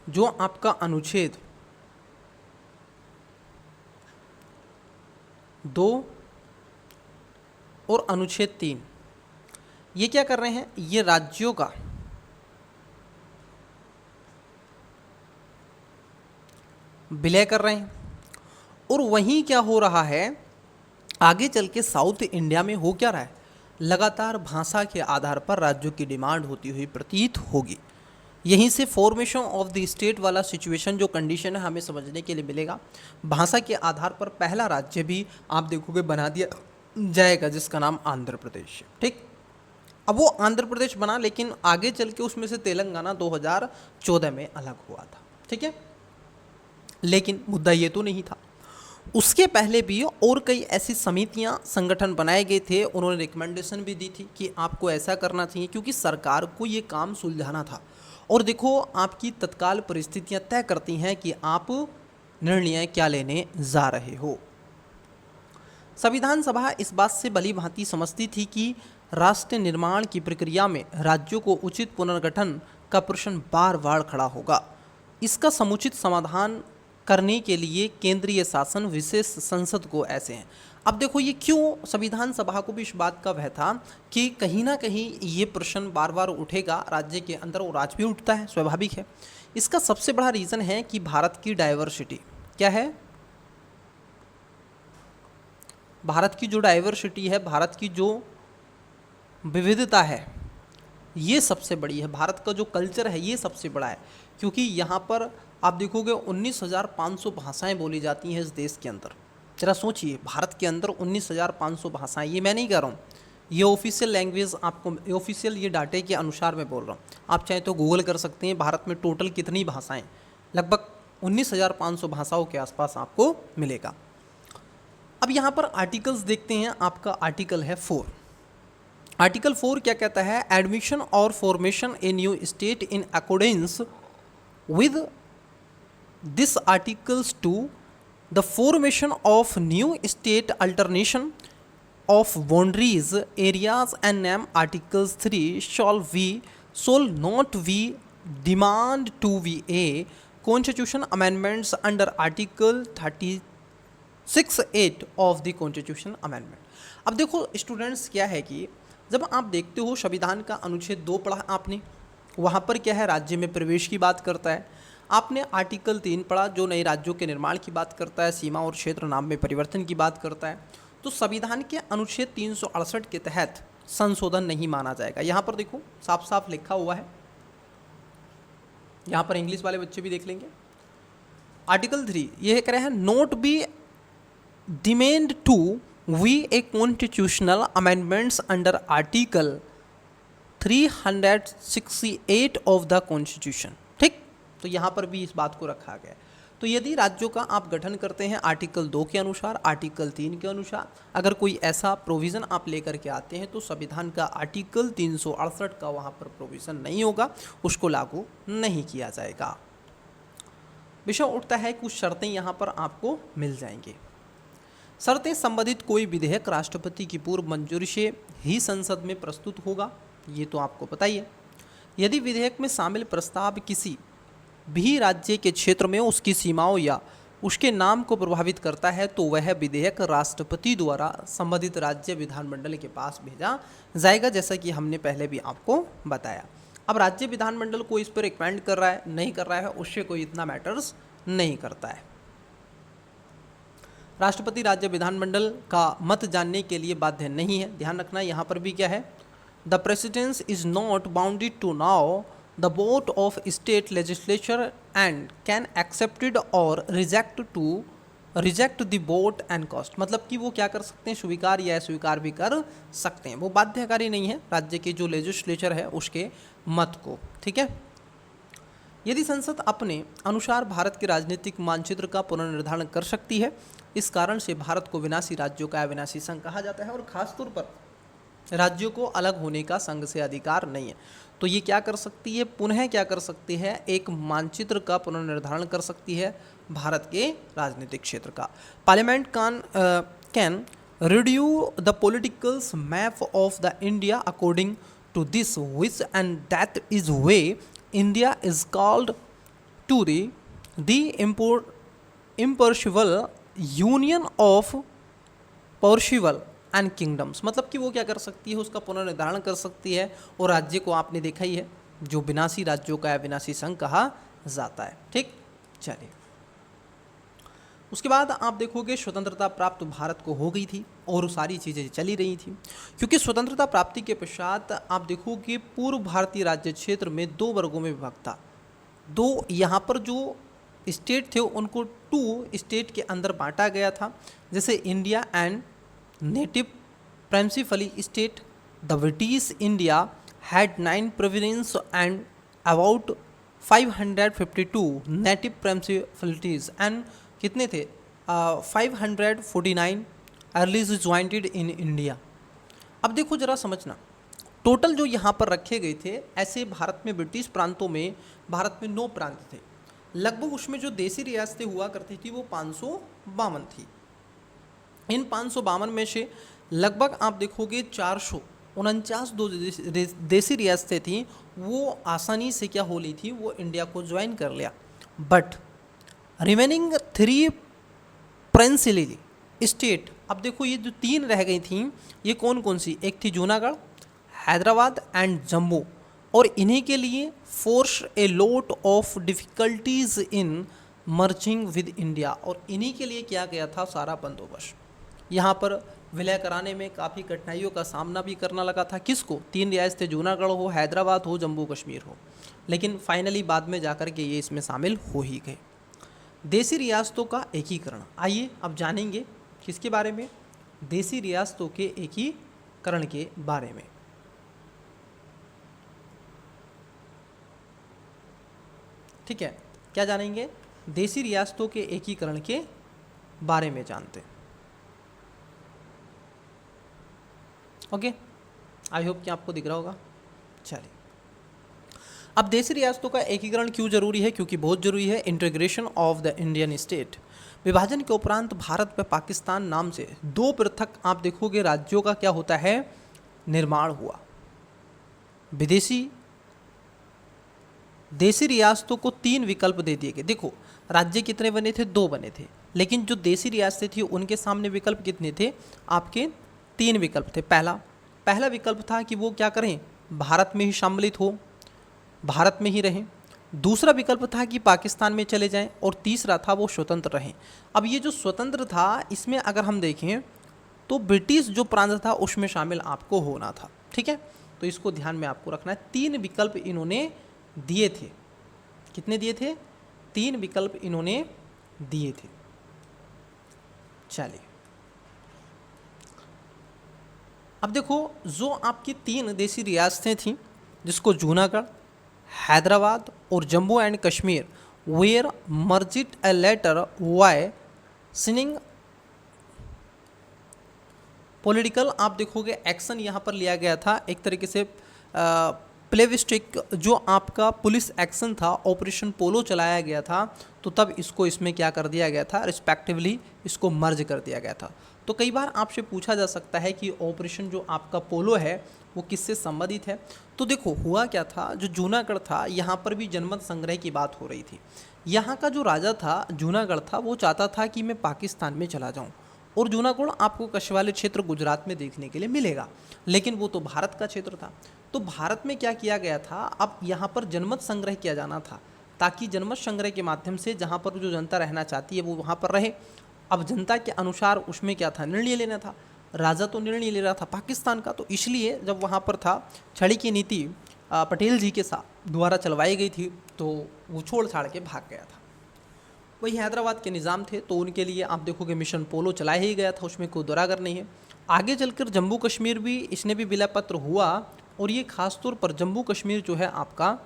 जो आपका अनुच्छेद 2 और अनुच्छेद 3 ये क्या कर रहे हैं, ये राज्यों का विलय कर रहे हैं, और वहीं क्या हो रहा है, आगे चल के साउथ इंडिया में हो क्या रहा है, लगातार भाषा के आधार पर राज्यों की डिमांड होती हुई प्रतीत होगी। यहीं से फॉर्मेशन ऑफ द स्टेट वाला सिचुएशन जो कंडीशन है हमें समझने के लिए मिलेगा। भाषा के आधार पर पहला राज्य भी आप देखोगे बना दिया जाएगा जिसका नाम आंध्र प्रदेश है। ठीक, अब वो आंध्र प्रदेश बना, लेकिन आगे चल के उसमें से तेलंगाना 2014 में अलग हुआ था। ठीक है, लेकिन मुद्दा ये तो नहीं था, उसके पहले भी और कई ऐसी समितियां संगठन बनाए गए थे, उन्होंने रिकमेंडेशन भी दी थी कि आपको ऐसा करना चाहिए, क्योंकि सरकार को ये काम सुलझाना था। और देखो, आपकी तत्काल परिस्थितियां तय करती हैं कि आप निर्णय क्या लेने जा रहे हो। संविधान सभा इस बात से भली भांति समझती थी कि राष्ट्र निर्माण की प्रक्रिया में राज्यों को उचित पुनर्गठन का प्रश्न बार बार खड़ा होगा। इसका समुचित समाधान करने के लिए केंद्रीय शासन विशेष संसद को ऐसे हैं। अब देखो, ये क्यों संविधान सभा को भी इस बात का भय था कि कहीं ना कहीं ये प्रश्न बार बार उठेगा राज्य के अंदर, और आज भी उठता है, स्वाभाविक है। इसका सबसे बड़ा रीज़न है कि भारत की डाइवर्सिटी क्या है, भारत की जो डाइवर्सिटी है, भारत की जो विविधता है, ये सबसे बड़ी है। भारत का जो कल्चर है ये सबसे बड़ा है, क्योंकि यहाँ पर आप देखोगे 19,500 भाषाएं बोली जाती हैं इस देश के अंदर। जरा सोचिए, भारत के अंदर 19,500 भाषाएं, ये मैं नहीं कह रहा हूँ, ये ऑफिशियल लैंग्वेज, आपको ऑफिशियल ये डाटे के अनुसार मैं बोल रहा हूँ। आप चाहे तो गूगल कर सकते हैं भारत में टोटल कितनी भाषाएं, लगभग 19,500 भाषाओं के आसपास आपको मिलेगा। अब यहाँ पर आर्टिकल्स देखते हैं, आपका आर्टिकल है 4। आर्टिकल 4 क्या कहता है, एडमिशन और formation a new state in accordance with this articles to the formation of new state alteration of boundaries areas and name articles 3 shall not be demand to be a constitution amendments under article 36(8) of the constitution amendment. अब देखो students, क्या है कि जब आप देखते हो संविधान का अनुच्छेद 2 पढ़ा आपने, वहाँ पर क्या है, राज्य में प्रवेश की बात करता है। आपने आर्टिकल 3 पढ़ा जो नए राज्यों के निर्माण की बात करता है, सीमा और क्षेत्र नाम में परिवर्तन की बात करता है। तो संविधान के अनुच्छेद 368 के तहत संशोधन नहीं माना जाएगा। यहाँ पर देखो साफ साफ लिखा हुआ है, यहाँ पर इंग्लिश वाले बच्चे भी देख लेंगे। आर्टिकल 3 ये कह रहे हैं, not be demand to be a constitutional amendments under article 368 of the constitution. ठीक, तो यहाँ पर भी इस बात को रखा गया है। तो यदि राज्यों का आप गठन करते हैं आर्टिकल 2 के अनुसार, आर्टिकल 3 के अनुसार, अगर कोई ऐसा प्रोविज़न आप लेकर के आते हैं तो संविधान का आर्टिकल 368 का वहाँ पर प्रोविज़न नहीं होगा, उसको लागू नहीं किया जाएगा। विषय उठता है, कुछ शर्तें यहाँ पर आपको मिल जाएंगी। शर्तें संबंधित कोई विधेयक राष्ट्रपति की पूर्व मंजूरी से ही संसद में प्रस्तुत होगा, ये तो आपको पता ही है। यदि विधेयक में शामिल प्रस्ताव किसी भी राज्य के क्षेत्र में उसकी सीमाओं या उसके नाम को प्रभावित करता है तो वह विधेयक राष्ट्रपति द्वारा संबंधित राज्य विधानमंडल के पास भेजा जाएगा, जैसा कि हमने पहले भी आपको बताया। अब राज्य विधानमंडल को इस पर रिकमेंड कर रहा है नहीं कर रहा है, उससे कोई इतना मैटर्स नहीं करता है। राष्ट्रपति राज्य विधानमंडल का मत जानने के लिए बाध्य नहीं है। ध्यान रखना, यहाँ पर भी क्या है, the president is not bounded to now the vote of state legislature and can accepted और reject the vote and cost. मतलब कि वो क्या कर सकते हैं, स्वीकार या अस्वीकार भी कर सकते हैं, वो बाध्यकारी नहीं है राज्य के जो लेजिस्लेचर है उसके मत को। ठीक है, यदि संसद अपने अनुसार भारत के राजनीतिक मानचित्र का पुनर्निर्धारण कर सकती है, इस कारण से भारत को विनाशी राज्यों का अविनाशी संघ कहा जाता है और खासतौर पर राज्यों को अलग होने का संघ से अधिकार नहीं है। तो ये क्या कर सकती है, पुनः क्या कर सकती है, एक मानचित्र का पुनर्निर्धारण कर सकती है भारत के राजनीतिक क्षेत्र का। Parliament can redraw the political map of the India according to this which and that is way India is called to the imperishable union of perishable and kingdoms. मतलब कि वो क्या कर सकती है, उसका पुनर्निर्धारण कर सकती है, और राज्य को आपने देखा ही है जो विनाशी राज्यों का अविनाशी संघ कहा जाता है। ठीक, चलिए उसके बाद आप देखोगे स्वतंत्रता प्राप्त भारत को हो गई थी और सारी चीज़ें चली रही थी, क्योंकि स्वतंत्रता प्राप्ति के पश्चात आप देखोगे पूर्व भारतीय राज्य क्षेत्र में दो वर्गों में विभक्त था। दो यहाँ पर जो स्टेट थे उनको टू स्टेट के अंदर बांटा गया था, जैसे India and native principally state. The British India had 9 province and about 552 native principalities and कितने थे 549 अर्लीज ज्वाइंटेड इन इंडिया। अब देखो जरा समझना, टोटल जो यहाँ पर रखे गए थे, ऐसे भारत में ब्रिटिश प्रांतों में भारत में 9 प्रांत थे। लगभग उसमें जो देसी रियासतें हुआ करती थी वो 552 थी। इन 552 में से लगभग आप देखोगे 449 दो देसी रियासतें थी, वो आसानी से क्या हो ली थी, वो इंडिया को ज्वाइन कर लिया। बट रिमेनिंग 3 प्रिंसिपली स्टेट, अब देखो ये जो 3 रह गई थी, ये कौन कौन सी, एक थी जूनागढ़, हैदराबाद एंड जम्मू, और इन्हीं के लिए force a lot of difficulties in merging with India, और इन्हीं के लिए किया गया था सारा बंदोबस्त। यहाँ पर विलय कराने में काफ़ी कठिनाइयों का सामना भी करना लगा था। किसको, 3 रियासतें, जूनागढ़ हो, हैदराबाद हो, जम्मू कश्मीर हो, लेकिन फाइनली बाद में जाकर के ये इसमें शामिल हो ही गए। देसी रियासतों का एकीकरण, आइए अब जानेंगे किसके बारे में, देसी रियासतों के एकीकरण के बारे में। ठीक है, क्या जानेंगे, देसी रियासतों के एकीकरण के बारे में जानते हैं। ओके, आई होप कि आपको दिख रहा होगा। चलिए, अब देसी रियासतों का एकीकरण क्यों जरूरी है, क्योंकि बहुत जरूरी है। Integration of the Indian state, विभाजन के उपरांत भारत व पाकिस्तान नाम से 2 पृथक आप देखोगे राज्यों का क्या होता है, निर्माण हुआ। देसी रियासतों को 3 विकल्प दे दिए गए। देखो राज्य कितने बने थे, 2 बने थे, लेकिन जो देसी रियासतें थी उनके सामने विकल्प कितने थे, आपके 3 विकल्प थे। पहला विकल्प था कि वो क्या करें, भारत में ही सम्मिलित हो, भारत में ही रहें। दूसरा विकल्प था कि पाकिस्तान में चले जाएं, और तीसरा था वो स्वतंत्र रहें। अब ये जो स्वतंत्र था, इसमें अगर हम देखें तो ब्रिटिश जो प्रांत था उसमें शामिल आपको होना था। ठीक है, तो इसको ध्यान में आपको रखना है। 3 विकल्प इन्होंने दिए थे। कितने दिए थे, 3 विकल्प इन्होंने दिए थे। चलिए, अब देखो जो आपकी 3 देसी रियासतें थीं, जिसको जूनागढ़, हैदराबाद और Jammu and Kashmir were merged a later by signing political, आप देखोगे एक्शन यहाँ पर लिया गया था, एक तरीके से प्लेविस्टिक जो आपका पुलिस एक्शन था, ऑपरेशन पोलो चलाया गया था, तो तब इसको इसमें क्या कर दिया गया था, रिस्पेक्टिवली इसको मर्ज कर दिया गया था। तो कई बार आपसे पूछा जा सकता है कि ऑपरेशन जो आपका पोलो है वो किससे संबंधित है। तो देखो हुआ क्या था, जो जूनागढ़ था यहाँ पर भी जनमत संग्रह की बात हो रही थी। यहाँ का जो राजा था, जूनागढ़ था, वो चाहता था कि मैं पाकिस्तान में चला जाऊँ, और जूनागढ़ आपको कच्छ वाले क्षेत्र गुजरात में देखने के लिए मिलेगा, लेकिन वो तो भारत का क्षेत्र था। तो भारत में क्या किया गया था, अब यहाँ पर जनमत संग्रह किया जाना था, ताकि जनमत संग्रह के माध्यम से जहाँ पर जो जनता रहना चाहती है वो वहाँ पर रहे। अब जनता के अनुसार उसमें क्या था, निर्णय लेना था। राजा तो निर्णय ले रहा था पाकिस्तान का, तो इसलिए जब वहाँ पर था, छड़ी की नीति पटेल जी के साथ द्वारा चलवाई गई थी, तो वो छोड़ छाड़ के भाग गया था। वही हैदराबाद के निज़ाम थे, तो उनके लिए आप देखोगे मिशन पोलो चलाया ही गया था, उसमें कोई दुरागर नहीं है। आगे चलकर जम्मू कश्मीर भी, इसने भी विलय पत्र हुआ, और ये खास तौर पर जम्मू कश्मीर जो है आपका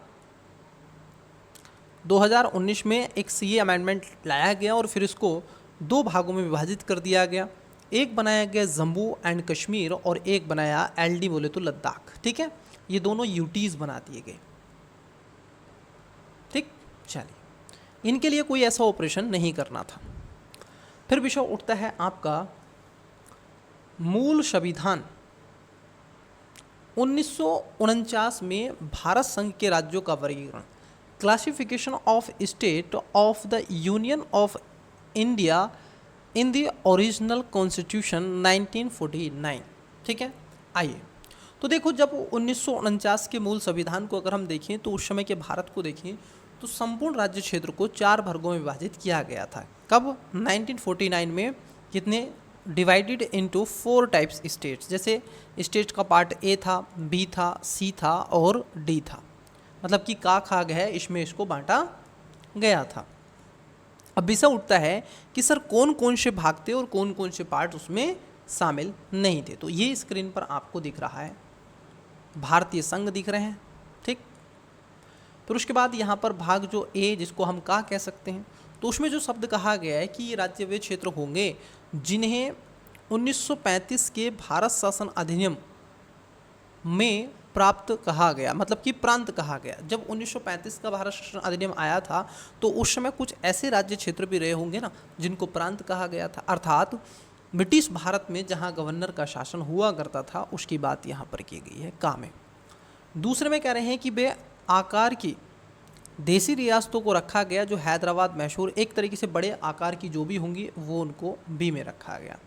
2019 में एक सीए अमेंडमेंट लाया गया, और फिर इसको 2 भागों में विभाजित कर दिया गया। एक बनाया गया जम्मू एंड कश्मीर, और एक बनाया एलडी बोले तो लद्दाख। ठीक है, ये दोनों यूटीज बना दिए गए। ठीक, चलिए, इनके लिए कोई ऐसा ऑपरेशन नहीं करना था। फिर विषय उठता है आपका मूल संविधान। 1949 में भारत संघ के राज्यों का वर्गीकरण, classification of state of the union of India in the original constitution 1949। ठीक है, आइए तो देखो, जब 1949 के मूल संविधान को अगर हम देखें तो उस समय के भारत को देखें तो संपूर्ण राज्य क्षेत्र को 4 वर्गों में विभाजित किया गया था। कब? 1949 में। कितने? Divided into 4 types states. जैसे स्टेट का पार्ट ए था, बी था, सी था और डी था, मतलब कि का खा गया है, इसमें इसको बांटा गया था। अब विषय उठता है कि सर कौन कौन से भाग थे और कौन कौन से पार्ट उसमें शामिल नहीं थे। तो ये स्क्रीन पर आपको दिख रहा है, भारतीय संघ दिख रहे हैं, ठीक। फिर उसके बाद यहाँ पर भाग जो ए, जिसको हम का कह सकते हैं, तो उसमें जो शब्द कहा गया है कि ये राज्य वे क्षेत्र होंगे जिन्हें 1935 के भारत शासन अधिनियम में प्राप्त कहा गया, मतलब कि प्रांत कहा गया। जब 1935 का भारत शासन अधिनियम आया था तो उस समय कुछ ऐसे राज्य क्षेत्र भी रहे होंगे ना जिनको प्रांत कहा गया था, अर्थात ब्रिटिश भारत में जहां गवर्नर का शासन हुआ करता था उसकी बात यहां पर की गई है का में। दूसरे में कह रहे हैं कि वे आकार की देसी रियासतों को रखा गया, जो हैदराबाद, मैसूर, एक तरीके से बड़े आकार की जो भी होंगी वो उनको बी में रखा गया।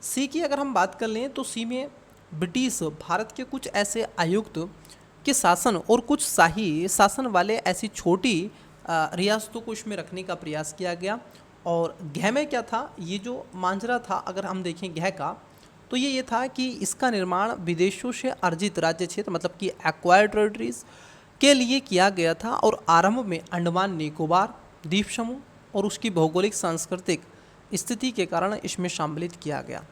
सी की अगर हम बात कर लें तो सी में ब्रिटिश भारत के कुछ ऐसे आयुक्त के शासन और कुछ शाही शासन वाले ऐसी छोटी रियासतों को इसमें रखने का प्रयास किया गया। और घ में क्या था, ये जो मांजरा था, अगर हम देखें घ का, तो ये था कि इसका निर्माण विदेशों से अर्जित राज्य क्षेत्र, मतलब कि एक्वायर्ड टेरिटरीज के लिए किया गया था और आरंभ में अंडमान निकोबार द्वीप समूह और उसकी भौगोलिक सांस्कृतिक स्थिति के कारण इसमें सम्मिलित किया गया।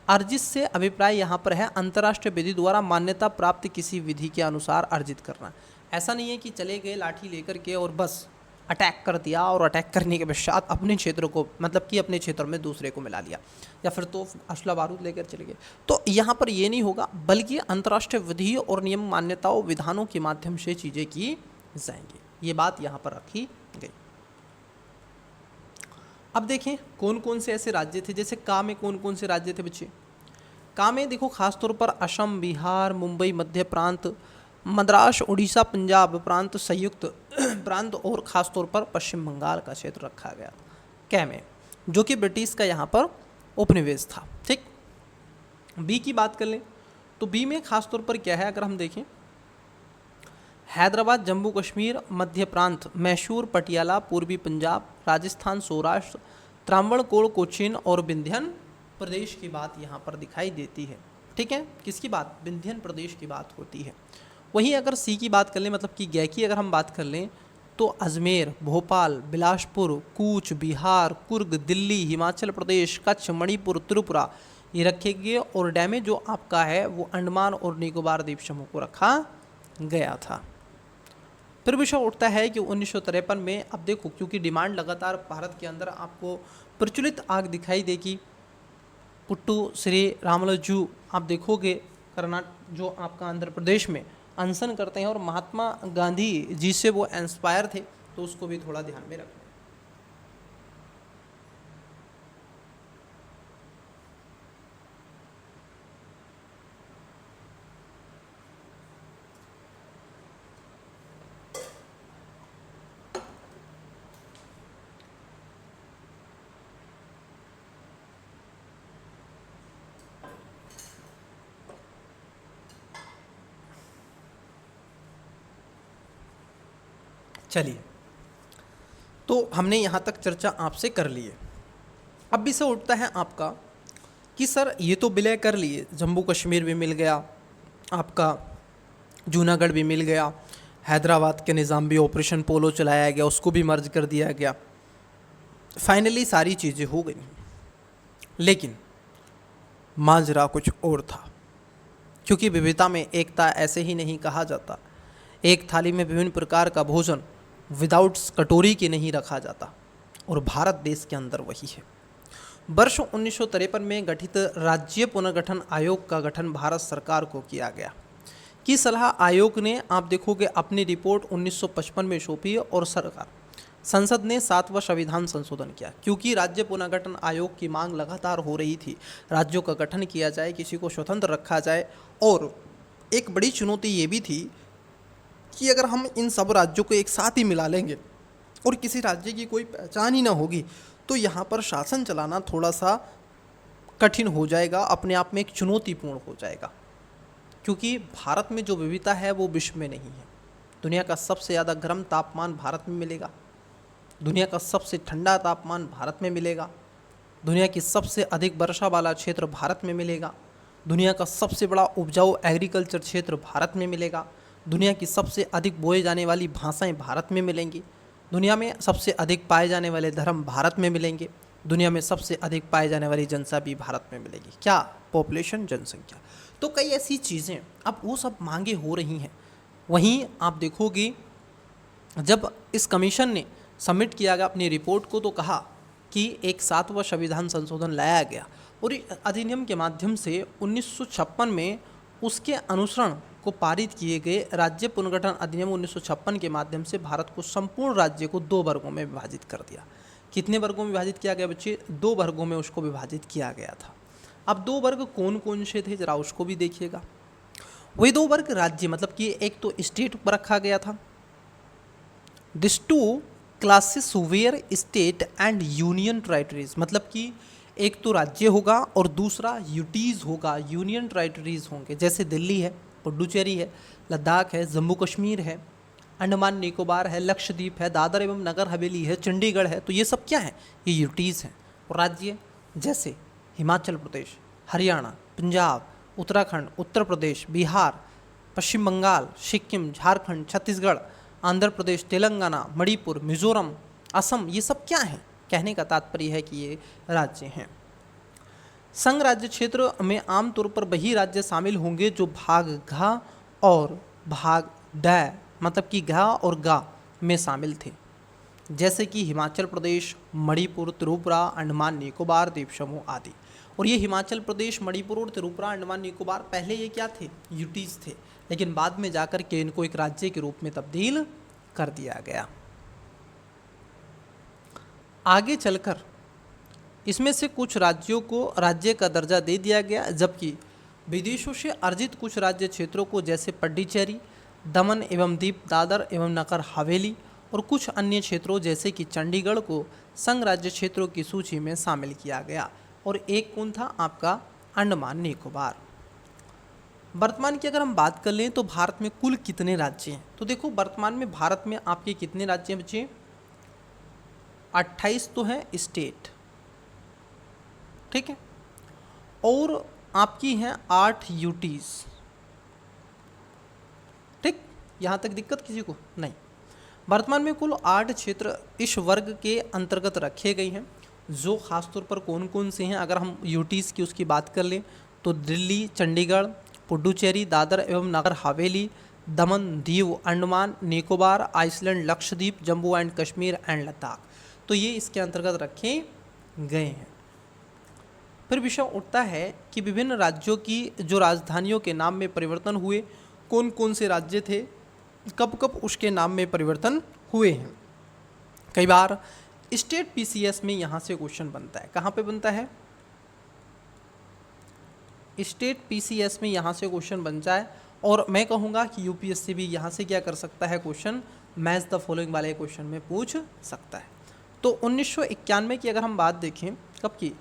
अर्जित से अभिप्राय यहाँ पर है अंतर्राष्ट्रीय विधि द्वारा मान्यता प्राप्त किसी विधि के अनुसार अर्जित करना। ऐसा नहीं है कि चले गए लाठी लेकर के और बस अटैक कर दिया और अटैक करने के पश्चात अपने क्षेत्र को, मतलब कि अपने क्षेत्र में दूसरे को मिला लिया, या फिर तो असला बारूद लेकर चले गए। तो यहाँ पर ये नहीं होगा, बल्कि अंतर्राष्ट्रीय विधि और नियम, मान्यताओं, विधानों के माध्यम से चीज़ें की जाएंगी। ये बात यहाँ पर रखी गई। अब देखें कौन कौन से ऐसे राज्य थे। जैसे का में कौन कौन से राज्य थे बच्चे? का में देखो खासतौर पर असम, बिहार, मुंबई, मध्य प्रांत, मद्रास, उड़ीसा, पंजाब प्रांत, संयुक्त प्रांत और ख़ासतौर पर पश्चिम बंगाल का क्षेत्र रखा गया कै में, जो कि ब्रिटिश का यहाँ पर उपनिवेश था, ठीक। बी की बात कर लें तो बी में खासतौर पर क्या है, अगर हम देखें हैदराबाद, जम्मू कश्मीर, मध्य प्रांत, मैसूर, पटियाला, पूर्वी पंजाब, राजस्थान, सौराष्ट्र, त्रावणकोर, कोचीन और विंध्यन प्रदेश की बात यहाँ पर दिखाई देती है, ठीक है। किसकी बात? विंध्यन प्रदेश की बात होती है। वहीं अगर सी की बात कर लें, मतलब कि गै की अगर हम बात कर लें तो अजमेर, भोपाल, बिलासपुर, कूच बिहार, कुर्ग, दिल्ली, हिमाचल प्रदेश, कच्छ, मणिपुर, त्रिपुरा ये रखे गए। और डैमे जो आपका है वो अंडमान और निकोबार द्वीप समूह को रखा गया था। फिर विषय उठता है कि 1953 में, अब देखो क्योंकि डिमांड लगातार भारत के अंदर आपको प्रचलित आग दिखाई देगी, पुट्टू श्री रामलजू आप देखोगे कर्नाटक जो आपका आंध्र प्रदेश में अनशन करते हैं और महात्मा गांधी जी से वो इंस्पायर थे, तो उसको भी थोड़ा ध्यान में रखना। चलिए, तो हमने यहाँ तक चर्चा आपसे कर ली है। अब भी से उठता है आपका कि सर ये तो विलय कर लिए, जम्मू कश्मीर भी मिल गया, आपका जूनागढ़ भी मिल गया, हैदराबाद के निज़ाम भी ऑपरेशन पोलो चलाया गया, उसको भी मर्ज कर दिया गया, फाइनली सारी चीज़ें हो गई। लेकिन माजरा कुछ और था, क्योंकि विविधता में एकता ऐसे ही नहीं कहा जाता। एक थाली में विभिन्न प्रकार का भोजन विदाउट कटोरी के नहीं रखा जाता, और भारत देश के अंदर वही है। वर्ष 1953 में गठित राज्य पुनर्गठन आयोग का गठन भारत सरकार को किया गया की सलाह आयोग ने आप देखोगे अपनी रिपोर्ट 1955 में सौंपी और सरकार संसद ने 7वां संविधान संशोधन किया, क्योंकि राज्य पुनर्गठन आयोग की मांग लगातार हो रही थी, राज्यों का गठन किया जाए, किसी को स्वतंत्र रखा जाए। और एक बड़ी चुनौती ये भी थी कि अगर हम इन सब राज्यों को एक साथ ही मिला लेंगे और किसी राज्य की कोई पहचान ही ना होगी, तो यहाँ पर शासन चलाना थोड़ा सा कठिन हो जाएगा, अपने आप में एक चुनौतीपूर्ण हो जाएगा, क्योंकि भारत में जो विविधता है वो विश्व में नहीं है। दुनिया का सबसे ज़्यादा गर्म तापमान भारत में मिलेगा, दुनिया का सबसे ठंडा तापमान भारत में मिलेगा, दुनिया की सबसे अधिक वर्षा वाला क्षेत्र भारत में मिलेगा, दुनिया का सबसे बड़ा उपजाऊ एग्रीकल्चर क्षेत्र भारत में मिलेगा, दुनिया की सबसे अधिक बोए जाने वाली भाषाएं भारत में मिलेंगी, दुनिया में सबसे अधिक पाए जाने वाले धर्म भारत में मिलेंगे, दुनिया में सबसे अधिक पाए जाने वाली जनता भी भारत में मिलेगी। क्या? पॉपुलेशन, जनसंख्या। तो कई ऐसी चीज़ें अब वो सब मांगे हो रही हैं। वहीं आप देखोगे जब इस कमीशन ने सबमिट किया गया अपनी रिपोर्ट को, तो कहा कि एक 7वां संविधान संशोधन लाया गया और इस अधिनियम के माध्यम से 1956 में उसके अनुसरण को पारित किए गए राज्य पुनर्गठन अधिनियम 1956 के माध्यम से भारत को संपूर्ण राज्य को 2 वर्गों में विभाजित कर दिया। कितने वर्गों में विभाजित किया गया बच्चे? 2 वर्गों में उसको विभाजित किया गया था। अब 2 वर्ग कौन कौन से थे जरा उसको भी देखिएगा। वही 2 वर्ग राज्य, मतलब कि एक तो स्टेट पर रखा गया था। This 2 classes were state and union territories, मतलब कि एक तो राज्य होगा और दूसरा यूटीज होगा, यूनियन टेरिटरीज होंगे। जैसे दिल्ली है, पुडुचेरी है, लद्दाख है, जम्मू कश्मीर है, अंडमान निकोबार है, लक्षद्वीप है, दादर एवं नगर हवेली है, चंडीगढ़ है। तो ये सब क्या है? ये यूटीज हैं। और राज्य जैसे हिमाचल प्रदेश, हरियाणा, पंजाब, उत्तराखंड, उत्तर प्रदेश, बिहार, पश्चिम बंगाल, सिक्किम, झारखंड, छत्तीसगढ़, आंध्र प्रदेश, तेलंगाना, मणिपुर, मिजोरम, असम, ये सब क्या है? कहने का तात्पर्य है कि ये राज्य हैं। संघ राज्य क्षेत्र में आमतौर पर वही राज्य शामिल होंगे जो भाग घ और भाग ड, मतलब कि घ और ग में शामिल थे, जैसे कि हिमाचल प्रदेश, मणिपुर, त्रिपुरा, अंडमान निकोबार द्वीप समूह आदि। और ये हिमाचल प्रदेश, मणिपुर और त्रिपुरा, अंडमान निकोबार पहले ये क्या थे? यूटीज थे, लेकिन बाद में जाकर के इनको एक राज्य के रूप में तब्दील कर दिया गया। आगे चलकर इसमें से कुछ राज्यों को राज्य का दर्जा दे दिया गया, जबकि विदेशों से अर्जित कुछ राज्य क्षेत्रों को जैसे पड्डीचेरी, दमन एवं दीप, दादर एवं नगर हवेली और कुछ अन्य क्षेत्रों जैसे कि चंडीगढ़ को संघ राज्य क्षेत्रों की सूची में शामिल किया गया। और एक कौन था? आपका अंडमान निकोबार। वर्तमान की अगर हम बात कर लें तो भारत में कुल कितने राज्य हैं? तो देखो वर्तमान में भारत में आपके कितने राज्य हैं बच्चे? 28 तो हैं स्टेट, ठीक है, और आपकी हैं 8 यूटीज। ठीक, यहाँ तक दिक्कत किसी को नहीं। वर्तमान में कुल 8 क्षेत्र इस वर्ग के अंतर्गत रखे गए हैं, जो खासतौर पर कौन कौन से हैं? अगर हम यूटीज की उसकी बात कर लें तो दिल्ली, चंडीगढ़, पुडुचेरी, दादर एवं Nagar Haveli, Daman, Diu, Andaman Nicobar, island, Lakshadweep, Jammu and Kashmir and Ladakh. तो ये इसके अंतर्गत रखे गए हैं। फिर विषय उठता है कि विभिन्न राज्यों की जो राजधानियों के नाम में परिवर्तन हुए, कौन कौन से राज्य थे, कब कब उसके नाम में परिवर्तन हुए हैं। कई बार स्टेट पीसीएस में यहाँ से क्वेश्चन बनता है। कहाँ पे बनता है? स्टेट पीसीएस में यहाँ से क्वेश्चन बन जाए, और मैं कहूँगा कि यूपीएससी भी यहाँ से क्या कर सकता है? क्वेश्चन मैच द फॉलोइंग वाले क्वेश्चन में पूछ सकता है। तो 1991 की अगर हम बात देखें, कब की?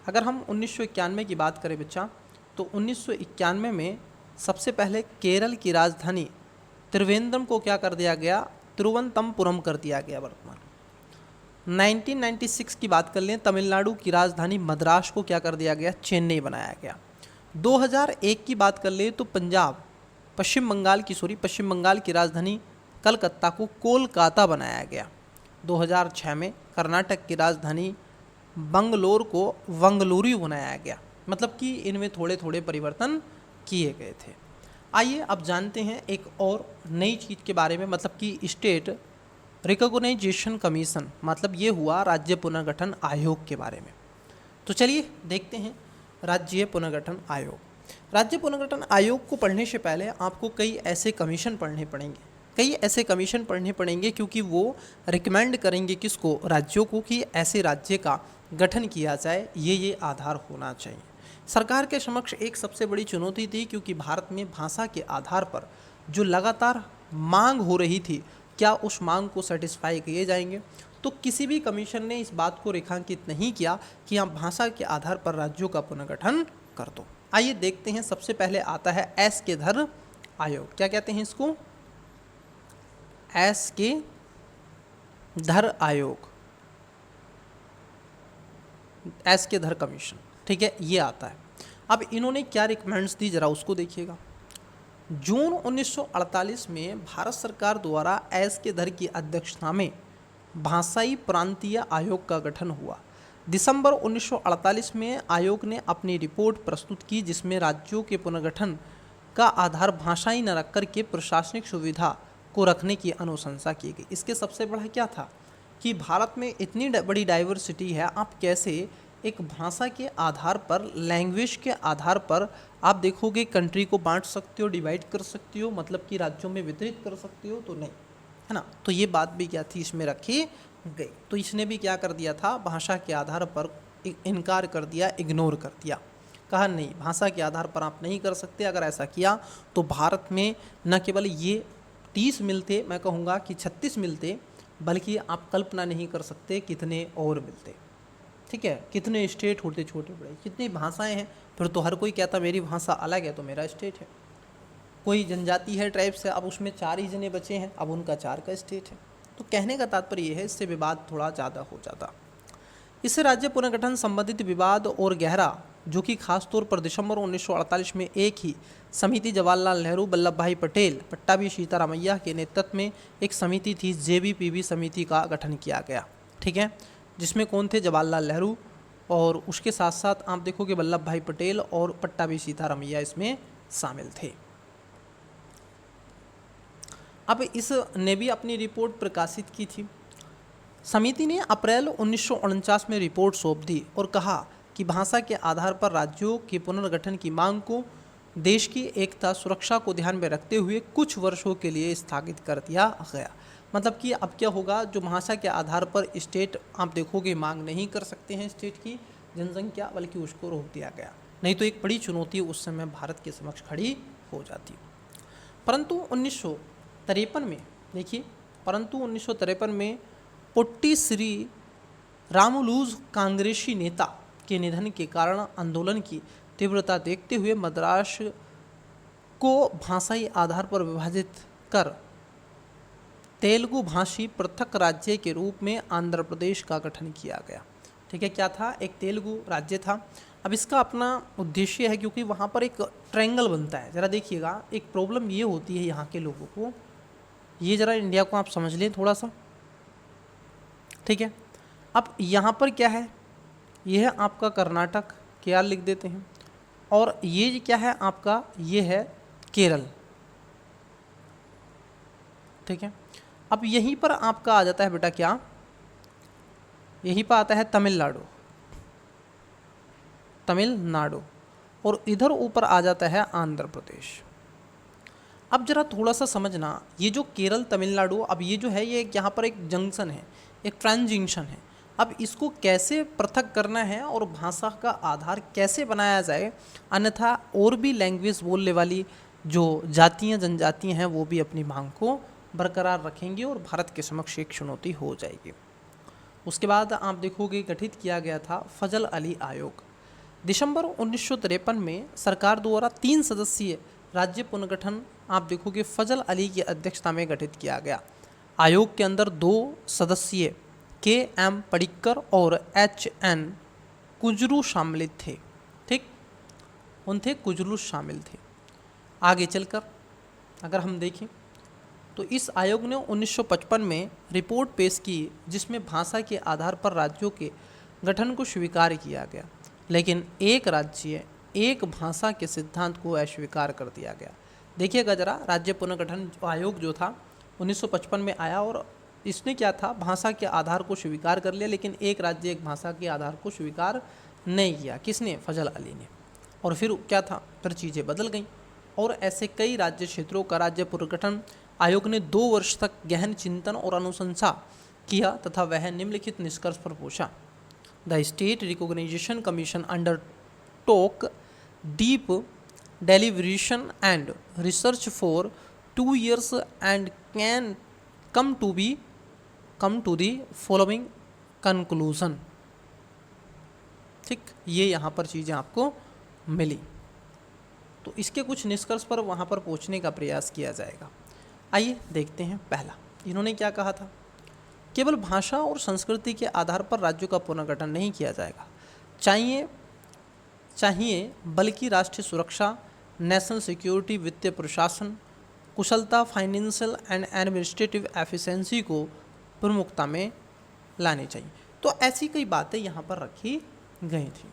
अगर हम 1991 की बात करें बच्चा, तो 1991 में सबसे पहले केरल की राजधानी त्रिवेंद्रम को क्या कर दिया गया? तिरुवनंतपुरम कर दिया गया। वर्तमान 1996 की बात कर लें, तमिलनाडु की राजधानी मद्रास को क्या कर दिया गया? चेन्नई बनाया गया। 2001 की बात कर लें तो पश्चिम बंगाल की राजधानी कलकत्ता को कोलकाता बनाया गया। 2006 में कर्नाटक की राजधानी बंगलोर को वंगलूरू बनाया गया। मतलब कि इनमें थोड़े थोड़े परिवर्तन किए गए थे। आइए अब जानते हैं एक और नई चीज़ के बारे में, मतलब कि स्टेट रिकॉग्नाइजेशन कमीशन, मतलब ये हुआ राज्य पुनर्गठन आयोग के बारे में। तो चलिए देखते हैं राज्य पुनर्गठन आयोग। राज्य पुनर्गठन आयोग को पढ़ने से पहले आपको कई ऐसे कमीशन पढ़ने पड़ेंगे, क्योंकि वो रिकमेंड करेंगे किसको? राज्यों को, कि ऐसे राज्य का गठन किया जाए, ये आधार होना चाहिए। सरकार के समक्ष एक सबसे बड़ी चुनौती थी, क्योंकि भारत में भाषा के आधार पर जो लगातार मांग हो रही थी, क्या उस मांग को सेटिस्फाई किए जाएंगे? तो किसी भी कमीशन ने इस बात को रेखांकित नहीं किया कि आप भाषा के आधार पर राज्यों का पुनर्गठन कर दो। आइए देखते हैं। सबसे पहले आता है एस के धर आयोग। क्या कहते हैं इसको? एस के धर आयोग, एस के धर कमीशन, ठीक है, ये आता है। अब इन्होंने क्या रिकमेंड्स दी जरा उसको देखिएगा। जून 1948 में भारत सरकार द्वारा एस के धर की अध्यक्षता में भाषाई प्रांतीय आयोग का गठन हुआ। दिसंबर 1948 में आयोग ने अपनी रिपोर्ट प्रस्तुत की, जिसमें राज्यों के पुनर्गठन का आधार भाषाई न रख कर के प्रशासनिक सुविधा को रखने की अनुशंसा की गई। इसके सबसे बड़ा क्या था कि भारत में इतनी बड़ी डाइवर्सिटी है, आप कैसे एक भाषा के आधार पर, लैंग्वेज के आधार पर आप देखोगे कंट्री को बांट सकते हो, डिवाइड कर सकते हो, मतलब कि राज्यों में वितरित कर सकते हो, तो नहीं, है ना। तो ये बात भी क्या थी, इसमें रखी गई। तो इसने भी क्या कर दिया था, भाषा के आधार पर इनकार कर दिया, इग्नोर कर दिया, कहा नहीं भाषा के आधार पर आप नहीं कर सकते। अगर ऐसा किया तो भारत में न केवल ये 30 मिलते, मैं कहूँगा कि 36 मिलते, बल्कि आप कल्पना नहीं कर सकते कितने और मिलते, ठीक है। कितने स्टेट होते छोटे बड़े, कितनी भाषाएं हैं, फिर तो हर कोई कहता मेरी भाषा अलग है तो मेरा स्टेट है। कोई जनजाति है, ट्राइब से, अब उसमें 4 ही जने बचे हैं, अब उनका 4 का स्टेट है। तो कहने का तात्पर्य यह है, इससे विवाद थोड़ा ज़्यादा हो जाता। इससे राज्य पुनर्गठन संबंधित विवाद और गहरा, जो कि खासतौर पर दिसंबर 1948 में एक ही समिति जवाहरलाल नेहरू, वल्लभ भाई पटेल, पट्टाभी सीतारामैया के नेतृत्व में एक समिति थी, JBPB समिति का गठन किया गया, ठीक है, जिसमें कौन थे, जवाहरलाल नेहरू, और उसके साथ साथ आप देखोगे वल्लभ भाई पटेल और पट्टाभी सीतारामैया इसमें शामिल थे। अब इसने भी अपनी रिपोर्ट प्रकाशित की थी। समिति ने अप्रैल 1949 में रिपोर्ट सौंप दी और कहा कि भाषा के आधार पर राज्यों के पुनर्गठन की मांग को देश की एकता सुरक्षा को ध्यान में रखते हुए कुछ वर्षों के लिए स्थगित कर दिया गया। मतलब कि अब क्या होगा, जो भाषा के आधार पर स्टेट आप देखोगे मांग नहीं कर सकते हैं स्टेट की जनसंख्या, बल्कि उसको रोक दिया गया। नहीं तो एक बड़ी चुनौती उस समय भारत के समक्ष खड़ी हो जाती। परंतु 1953 में देखिए, परंतु 1953 में पोट्टी श्री रामुलुज कांग्रेसी नेता के निधन के कारण आंदोलन की तीव्रता देखते हुए मद्रास को भाषाई आधार पर विभाजित कर तेलुगु भाषी पृथक राज्य के रूप में आंध्र प्रदेश का गठन किया गया, ठीक है। क्या था, एक तेलुगु राज्य था। अब इसका अपना उद्देश्य है, क्योंकि वहाँ पर एक ट्रायंगल बनता है। ज़रा देखिएगा, एक प्रॉब्लम ये होती है यहाँ के लोगों को, ये ज़रा इंडिया को आप समझ लें थोड़ा सा, ठीक है। अब यहाँ पर क्या है, ये है आपका कर्नाटक, केरल लिख देते हैं, और ये क्या है आपका, ये है केरल, ठीक है। अब यहीं पर आपका आ जाता है बेटा क्या, यहीं पर आता है तमिलनाडु, तमिलनाडु, और इधर ऊपर आ जाता है आंध्र प्रदेश। अब जरा थोड़ा सा समझना, ये जो केरल तमिलनाडु, अब ये जो है ये यहाँ पर एक जंक्शन है, एक ट्रांजिशन है। अब इसको कैसे पृथक करना है और भाषा का आधार कैसे बनाया जाए, अन्यथा और भी लैंग्वेज बोलने वाली जो जातियाँ जनजातियाँ हैं वो भी अपनी मांग को बरकरार रखेंगी और भारत के समक्ष एक चुनौती हो जाएगी। उसके बाद आप देखोगे गठित किया गया था फजल अली आयोग। दिसंबर 1953 में सरकार द्वारा 3 सदस्यीय राज्य पुनर्गठन आप देखोगे फजल अली की अध्यक्षता में गठित किया गया। आयोग के अंदर 2 सदस्यीय KM पडिक्कर और HN कुजरू शामिल थे, ठीक, उनथे कुजरू शामिल थे। आगे चलकर अगर हम देखें तो इस आयोग ने 1955 में रिपोर्ट पेश की, जिसमें भाषा के आधार पर राज्यों के गठन को स्वीकार किया गया, लेकिन एक राज्य एक भाषा के सिद्धांत को अस्वीकार कर दिया गया। देखिएगा जरा, राज्य पुनर्गठन आयोग जो था 1955 में आया और इसने क्या था, भाषा के आधार को स्वीकार कर लिया, लेकिन एक राज्य एक भाषा के आधार को स्वीकार नहीं किया। किसने, फजल अली ने। और फिर क्या था, फिर चीज़ें बदल गईं और ऐसे कई राज्य क्षेत्रों का राज्य पुनर्गठन आयोग ने 2 वर्ष तक गहन चिंतन और अनुशंसा किया तथा वह निम्नलिखित निष्कर्ष पर पहुंचा। The state recognition commission under took deep deliberation and research for 2 years and can come to the following conclusion, ठीक, ये यहाँ पर चीज़ें आपको मिली। तो इसके कुछ निष्कर्ष पर वहाँ पर पहुँचने का प्रयास किया जाएगा। आइए देखते हैं पहला, इन्होंने क्या कहा था, केवल भाषा और संस्कृति के आधार पर राज्यों का पुनर्गठन नहीं किया जाएगा, चाहिए चाहिए बल्कि राष्ट्रीय सुरक्षा, नेशनल सिक्योरिटी, वित्तीय प्रशासन, कुशलता, फाइनेंशियल एंड एडमिनिस्ट्रेटिव एफिशिएंसी को प्रमुखता में लानी चाहिए। तो ऐसी कई बातें यहाँ पर रखी गई थी।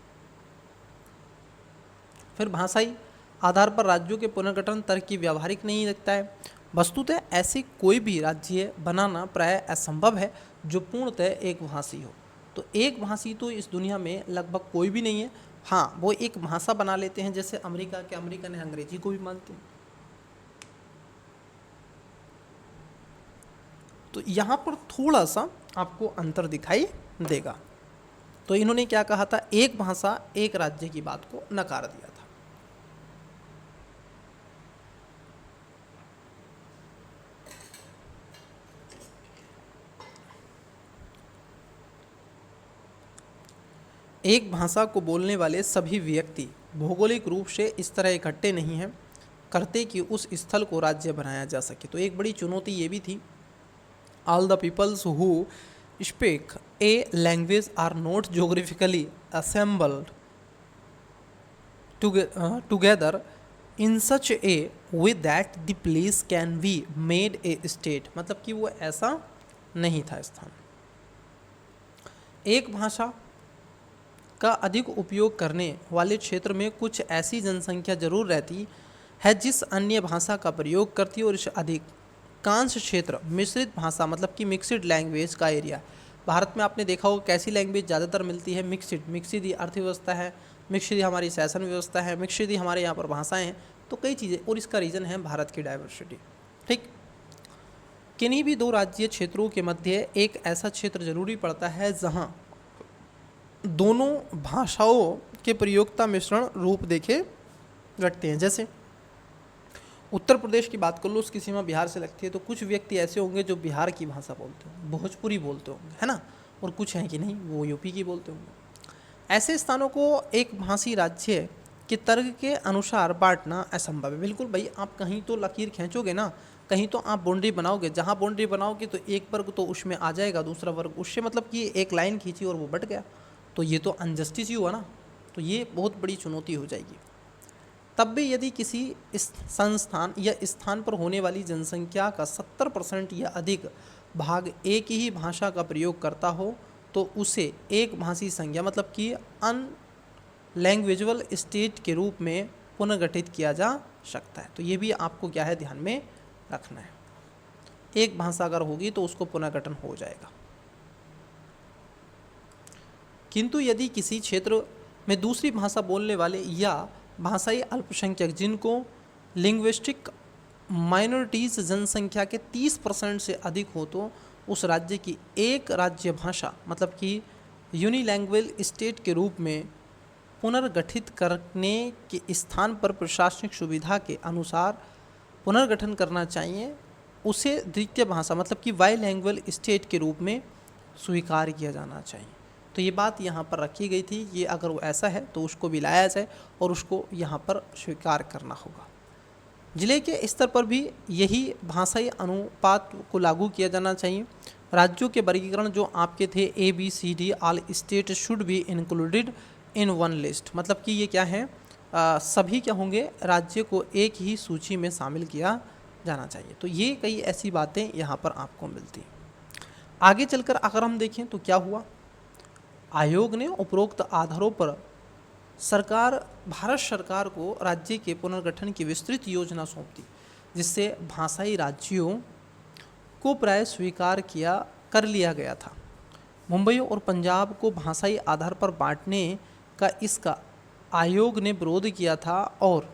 फिर भाषाई आधार पर राज्यों के पुनर्गठन तर्क व्यावहारिक नहीं लगता है। वस्तुतः ऐसे कोई भी राज्य बनाना प्राय असंभव है जो पूर्णतः एक भाषी हो। तो एक भाषी तो इस दुनिया में लगभग कोई भी नहीं है। हाँ, वो एक भाषा बना लेते हैं, जैसे अमेरिका ने अंग्रेजी को भी मानते हैं। तो यहाँ पर थोड़ा सा आपको अंतर दिखाई देगा। तो इन्होंने क्या कहा था, एक भाषा एक राज्य की बात को नकार दिया था। एक भाषा को बोलने वाले सभी व्यक्ति भौगोलिक रूप से इस तरह इकट्ठे नहीं हैं करते कि उस स्थल को राज्य बनाया जा सके। तो एक बड़ी चुनौती ये भी थी, all the peoples who speak a language are not geographically assembled together in such a way that the place can be made a state. मतलब कि वो ऐसा नहीं था स्थान। एक भाषा का अधिक उपयोग करने वाले क्षेत्र में कुछ ऐसी जनसंख्या जरूर रहती है जिस अन्य भाषा का प्रयोग करती है, और इस अधिकांश क्षेत्र मिश्रित भाषा मतलब कि मिक्सड लैंग्वेज का एरिया। भारत में आपने देखा होगा कैसी लैंग्वेज ज़्यादातर मिलती है, मिक्सड ही अर्थव्यवस्था है, मिक्सड ही हमारी शासन व्यवस्था है, मिक्सड ही हमारे यहाँ पर भाषाएं हैं। तो कई चीज़ें, और इसका रीज़न है भारत की डाइवर्सिटी। ठीक, किन्हीं भी दो राज्य क्षेत्रों के मध्य एक ऐसा क्षेत्र जरूरी पड़ता है जहाँ दोनों भाषाओं के प्रयोक्ता मिश्रण रूप देखे रखते हैं। जैसे उत्तर प्रदेश की बात कर लो, उसकी सीमा बिहार से लगती है, तो कुछ व्यक्ति ऐसे होंगे जो बिहार की भाषा बोलते होंगे, भोजपुरी बोलते होंगे, है ना, और कुछ हैं कि नहीं वो यूपी की बोलते होंगे। ऐसे स्थानों को एक भाषी राज्य के तर्क के अनुसार बांटना असंभव है। बिल्कुल भाई, आप कहीं तो लकीर खींचोगे ना, कहीं तो आप बाउंड्री बनाओगे, जहाँ बाउंड्री बनाओगे तो एक वर्ग तो उसमें आ जाएगा, दूसरा वर्ग उससे, मतलब कि एक लाइन खींची और वो बट गया, तो ये तो अनजस्टिस ही हुआ ना। तो ये बहुत बड़ी चुनौती हो जाएगी। तब भी यदि किसी इस संस्थान या स्थान पर होने वाली जनसंख्या का 70% या अधिक भाग एक ही भाषा का प्रयोग करता हो तो उसे एक भाषी संज्ञा मतलब कि अन लैंग्वेजबल स्टेट के रूप में पुनर्गठित किया जा सकता है। तो ये भी आपको क्या है ध्यान में रखना है। एक भाषा अगर होगी तो उसको पुनर्गठन हो जाएगा। किंतु यदि किसी क्षेत्र में दूसरी भाषा बोलने वाले या भाषाई अल्पसंख्यक जिनको लिंग्विस्टिक माइनॉरिटीज़ जनसंख्या के 30% से अधिक हो तो उस राज्य की एक राज्य भाषा मतलब कि यूनिलैंग्वेज स्टेट के रूप में पुनर्गठित करने के स्थान पर प्रशासनिक सुविधा के अनुसार पुनर्गठन करना चाहिए। उसे द्वितीय भाषा मतलब कि बाई लैंग्वेज स्टेट के रूप में स्वीकार किया जाना चाहिए। तो ये बात यहाँ पर रखी गई थी, ये अगर वो ऐसा है तो उसको भी लाया जाए और उसको यहाँ पर स्वीकार करना होगा। जिले के स्तर पर भी यही भाषाई अनुपात को लागू किया जाना चाहिए। राज्यों के वर्गीकरण जो आपके थे ABCD all state should be included in one list, मतलब कि ये क्या है, सभी क्या होंगे, राज्य को एक ही सूची में शामिल किया जाना चाहिए। तो ये कई ऐसी बातें यहाँ पर आपको मिलती। आगे चलकर अगर हम देखें तो क्या हुआ, आयोग ने उपरोक्त आधारों पर भारत सरकार को राज्य के पुनर्गठन की विस्तृत योजना सौंप दी, जिससे भाषाई राज्यों को प्राय स्वीकार कर लिया गया था। मुंबई और पंजाब को भाषाई आधार पर बांटने का इसका आयोग ने विरोध किया था और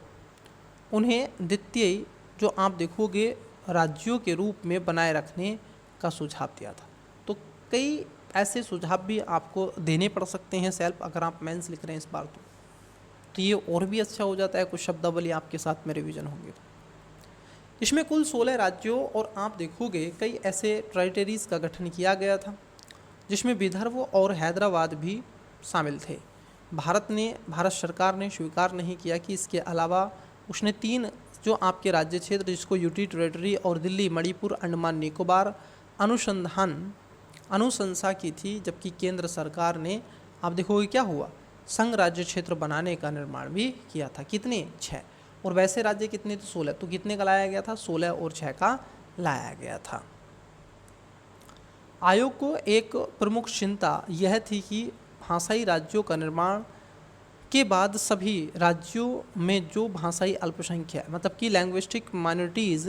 उन्हें द्वितीय जो आप देखोगे राज्यों के रूप में बनाए रखने का सुझाव दिया था। तो कई ऐसे सुझाव भी आपको देने पड़ सकते हैं सेल्फ, अगर आप मेंस लिख रहे हैं इस बार तो ये और भी अच्छा हो जाता है, कुछ शब्दावली आपके साथ में रिवीजन होंगे। इसमें कुल 16 राज्यों और आप देखोगे कई ऐसे टेरिटरीज़ का गठन किया गया था जिसमें विदर्भ और हैदराबाद भी शामिल थे। भारत सरकार ने स्वीकार नहीं किया कि इसके अलावा उसने 3 जो आपके राज्य क्षेत्र जिसको यूटी टेरिटरी और दिल्ली, मणिपुर, अंडमान निकोबार अनुशंसा की थी, जबकि केंद्र सरकार ने आप देखोगे क्या हुआ, संघ राज्य क्षेत्र बनाने का निर्माण भी किया था। कितने? 6। और वैसे राज्य कितने थे? 16। तो कितने का लाया गया था? 16 और 6 का लाया गया था। आयोग को एक प्रमुख चिंता यह थी कि भाषाई राज्यों का निर्माण के बाद सभी राज्यों में जो भाषाई अल्पसंख्यक मतलब कि लैंग्विस्टिक माइनॉरिटीज़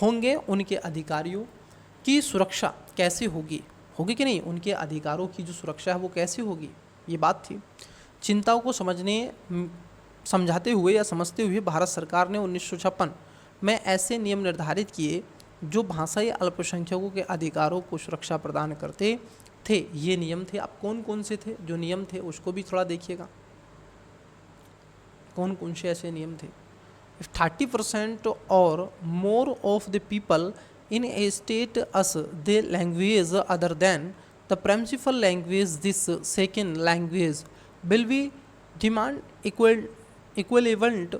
होंगे, उनके अधिकारियों की सुरक्षा कैसे होगी कि नहीं, उनके अधिकारों की जो सुरक्षा है वो कैसे होगी, ये बात थी। चिंताओं को समझाते हुए या समझते हुए भारत सरकार ने 1956 में ऐसे नियम निर्धारित किए जो भाषाई अल्पसंख्यकों के अधिकारों को सुरक्षा प्रदान करते थे। ये नियम थे। अब कौन कौन से थे जो नियम थे, उसको भी थोड़ा देखिएगा, कौन कौन से ऐसे नियम थे। 30% और more of the people in a state as the language other than the principal language, this second language will be demand equivalent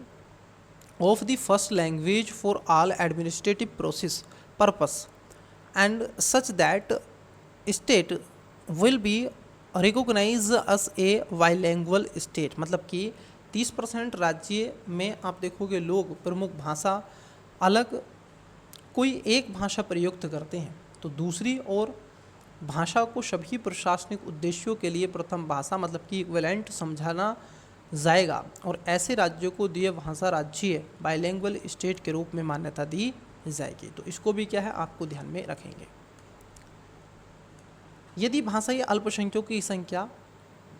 of the first language for all administrative process purpose, and such that state will be recognized as a bilingual state। मतलब कि 30% राज्य में आप देखोगे लोग प्रमुख भाषा अलग कोई एक भाषा प्रयुक्त करते हैं, तो दूसरी और भाषा को सभी प्रशासनिक उद्देश्यों के लिए प्रथम भाषा मतलब कि इक्विवेलेंट समझाना जाएगा, और ऐसे राज्यों को द्वितीय भाषा राज्य बाइलिंगुअल स्टेट के रूप में मान्यता दी जाएगी। तो इसको भी क्या है आपको ध्यान में रखेंगे। यदि भाषाई अल्पसंख्यकों की संख्या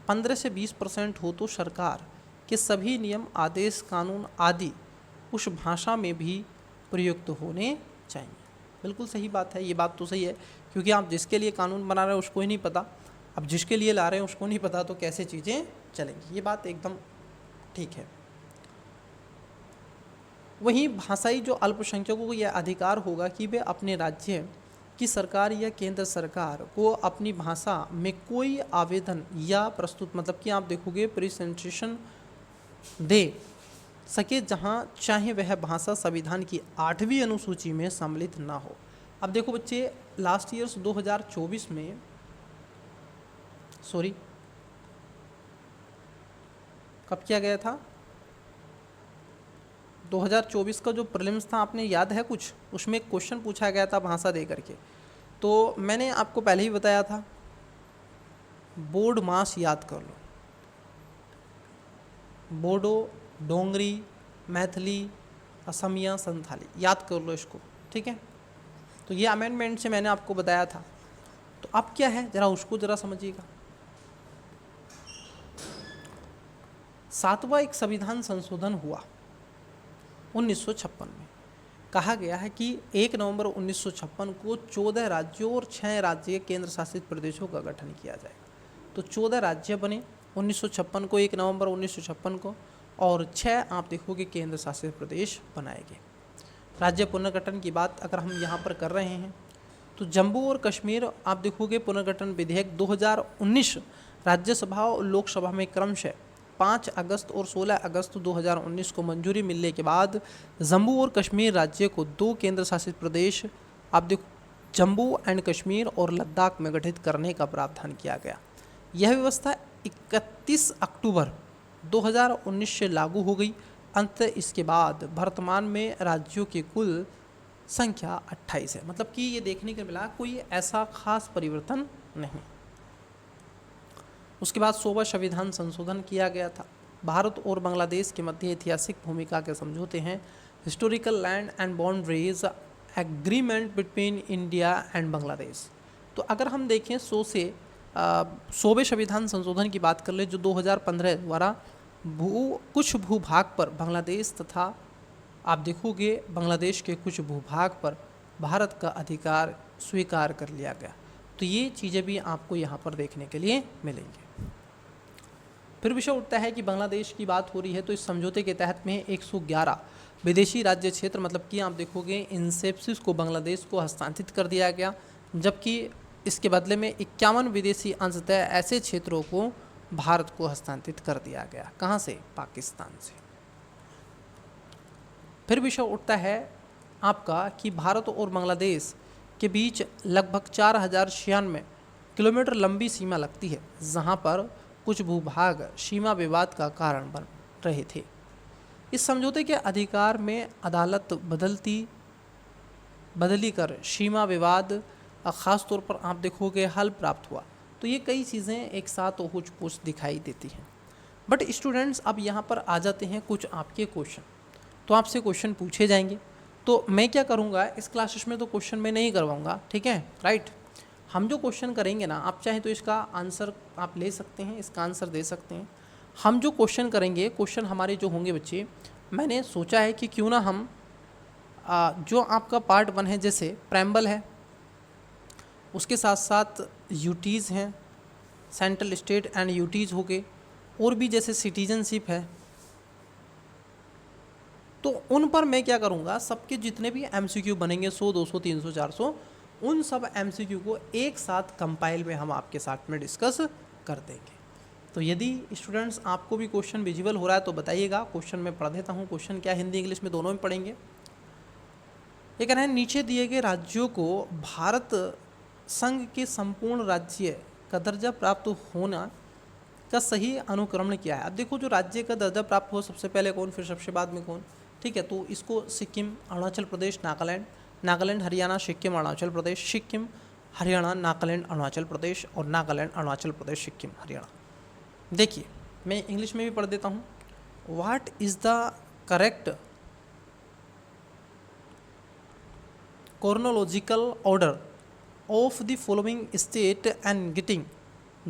15 से 20% हो तो सरकार के सभी नियम, आदेश, कानून आदि उस भाषा में भी प्रयुक्त होने चाहिए। बिल्कुल सही बात है, ये बात तो सही है, क्योंकि आप जिसके लिए कानून बना रहे हैं उसको ही नहीं पता, अब जिसके लिए ला रहे हैं उसको नहीं पता, तो कैसे चीज़ें चलेंगी, ये बात एकदम ठीक है। वहीं भाषाई जो अल्पसंख्यकों को यह अधिकार होगा कि वे अपने राज्य की सरकार या केंद्र सरकार को अपनी भाषा में कोई आवेदन या प्रस्तुत मतलब कि आप देखोगे प्रेजेंटेशन दे सके जहाँ चाहे वह भाषा संविधान की 8वीं अनुसूची में सम्मिलित ना हो। अब देखो बच्चे, लास्ट ईयर्स 2024 में कब किया गया था, 2024 का जो प्रीलिम्स था, आपने याद है कुछ, उसमें एक क्वेश्चन पूछा गया था भाषा दे करके, तो मैंने आपको पहले ही बताया था बोर्ड मास याद कर लो, बोडो, डोंगरी, मैथिली, असमिया, संथाली, याद कर लो इसको, ठीक है। तो ये अमेंडमेंट से मैंने आपको बताया था, तो अब क्या है जरा उसको जरा समझिएगा। 7वां एक संविधान संशोधन हुआ 1956 में। कहा गया है कि 1 नवंबर 1956 को 14 राज्यों और 6 राज्य केंद्र शासित प्रदेशों का गठन किया जाएगा। तो 14 राज्य बने 1956 को, 1 नवंबर 1956 को, और 6 आप देखोगे केंद्र शासित प्रदेश बनाए गए। राज्य पुनर्गठन की बात अगर हम यहाँ पर कर रहे हैं तो जम्मू और कश्मीर आप देखोगे पुनर्गठन विधेयक 2019 राज्यसभा और लोकसभा में क्रमशः 5 अगस्त और 16 अगस्त 2019 को मंजूरी मिलने के बाद जम्मू और कश्मीर राज्य को 2 केंद्र शासित प्रदेश आप देखो जम्मू एंड कश्मीर और लद्दाख में गठित करने का प्रावधान किया गया। यह व्यवस्था 31 अक्टूबर 2019 से लागू हो गई। अंत इसके बाद वर्तमान में राज्यों की कुल संख्या 28 है। मतलब कि ये देखने को मिला कोई ऐसा खास परिवर्तन नहीं। उसके बाद 100वां संविधान संशोधन किया गया था। भारत और बांग्लादेश के मध्य ऐतिहासिक भूमिका के समझौते हैं historical land and boundaries agreement between India and Bangladesh. तो अगर हम देखें 100वें संविधान संशोधन की बात कर ले जो 2015 द्वारा कुछ भूभाग पर बांग्लादेश तथा आप देखोगे बांग्लादेश के कुछ भूभाग पर भारत का अधिकार स्वीकार कर लिया गया। तो ये चीज़ें भी आपको यहाँ पर देखने के लिए मिलेंगे। फिर विषय उठता है कि बांग्लादेश की बात हो रही है तो इस समझौते के तहत में 111 विदेशी राज्य क्षेत्र मतलब कि आप देखोगे इंसेप्सिस को बांग्लादेश को हस्तांतरित कर दिया गया, जबकि इसके बदले में 51 विदेशी अंशतः ऐसे क्षेत्रों को भारत को हस्तांतरित कर दिया गया। कहाँ से? पाकिस्तान से। फिर विषय उठता है आपका कि भारत और बांग्लादेश के बीच लगभग 4096 किलोमीटर लंबी सीमा लगती है, जहां पर कुछ भूभाग सीमा विवाद का कारण बन रहे थे। इस समझौते के अधिकार में अदालत बदली कर सीमा विवाद ख़ास तौर पर आप देखोगे हल प्राप्त हुआ। तो ये कई चीज़ें एक साथ होच पोच दिखाई देती हैं। बट स्टूडेंट्स अब यहाँ पर आ जाते हैं कुछ आपके क्वेश्चन। तो आपसे क्वेश्चन पूछे जाएंगे, तो मैं क्या करूँगा इस क्लासेस में, तो क्वेश्चन मैं नहीं करवाऊँगा, ठीक है, राइट। हम जो क्वेश्चन करेंगे ना, आप चाहे तो इसका आंसर आप ले सकते हैं, इसका आंसर दे सकते हैं। हम जो क्वेश्चन करेंगे, क्वेश्चन हमारे जो होंगे बच्चे, मैंने सोचा है कि क्यों ना हम जो आपका पार्ट 1 है, जैसे प्रेम्बल है, उसके साथ साथ यूटीज़ हैं, सेंट्रल स्टेट एंड यूटीज़ हो गए, और भी जैसे सिटीजनशिप है, तो उन पर मैं क्या करूँगा, सबके जितने भी एमसीक्यू बनेंगे 100, 200, 300, 400, उन सब एमसीक्यू को एक साथ कंपाइल में हम आपके साथ में डिस्कस कर देंगे। तो यदि स्टूडेंट्स आपको भी क्वेश्चन विजिबल हो रहा है तो बताइएगा। क्वेश्चन मैं पढ़ देता हूँ। क्वेश्चन क्या, हिंदी इंग्लिश में दोनों में पढ़ेंगे। ये कह रहे हैं, नीचे दिए गए राज्यों को भारत संघ के संपूर्ण राज्य का दर्जा प्राप्त होना का सही अनुक्रमण क्या है। अब देखो, जो राज्य का दर्जा प्राप्त हो, सबसे पहले कौन, फिर सबसे बाद में कौन, ठीक है। तो इसको सिक्किम, अरुणाचल प्रदेश, नागालैंड, नागालैंड हरियाणा, सिक्किम अरुणाचल प्रदेश, सिक्किम हरियाणा, नागालैंड अरुणाचल प्रदेश, और नागालैंड अरुणाचल प्रदेश, सिक्किम हरियाणा। देखिए, मैं इंग्लिश में भी पढ़ देता हूँ। What is the correct chronological order of the following state and getting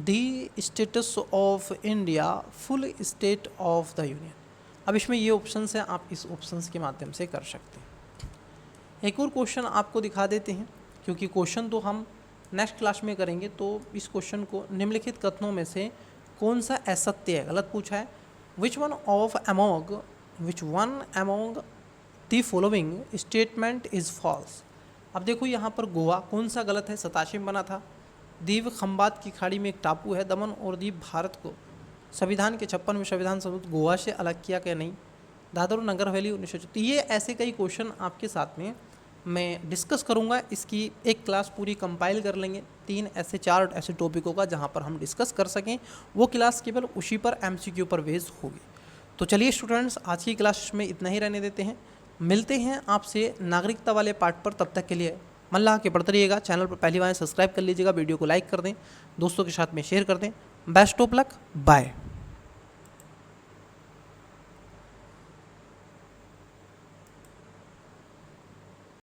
the status of India full state of the union। अब इसमें ये ऑप्शंस हैं, आप इस ऑप्शंस के माध्यम से कर सकते हैं। एक और क्वेश्चन आपको दिखा देते हैं, क्योंकि क्वेश्चन तो हम नेक्स्ट क्लास में करेंगे। तो इस क्वेश्चन को, निम्नलिखित कथनों में से कौन सा असत्य है, गलत पूछा है। Which one among the following statement is false. अब देखो यहाँ पर गोवा कौन सा गलत है, 87 में बना था। दीव खंबात की खाड़ी में एक टापू है। दमन और दीव भारत को संविधान के 56वें संविधान संशोधित गोवा से अलग किया क्या नहीं। दादर और नगर हवेली 1934। ये ऐसे कई क्वेश्चन आपके साथ में मैं डिस्कस करूँगा। इसकी एक क्लास पूरी कंपाइल कर लेंगे, 4 ऐसे टॉपिकों का जहाँ पर हम डिस्कस कर सकें। वो क्लास केवल उसी पर एमसीक्यू पर बेस्ड होगी। तो चलिए स्टूडेंट्स, आज की क्लास में इतना ही रहने देते हैं। मिलते हैं आपसे नागरिकता वाले पार्ट पर। तब तक के लिए मन लगा के पढ़ते रहिएगा। चैनल पर पहली बार सब्सक्राइब कर लीजिएगा, वीडियो को लाइक कर दें, दोस्तों के साथ में शेयर कर दें। Best of luck, bye.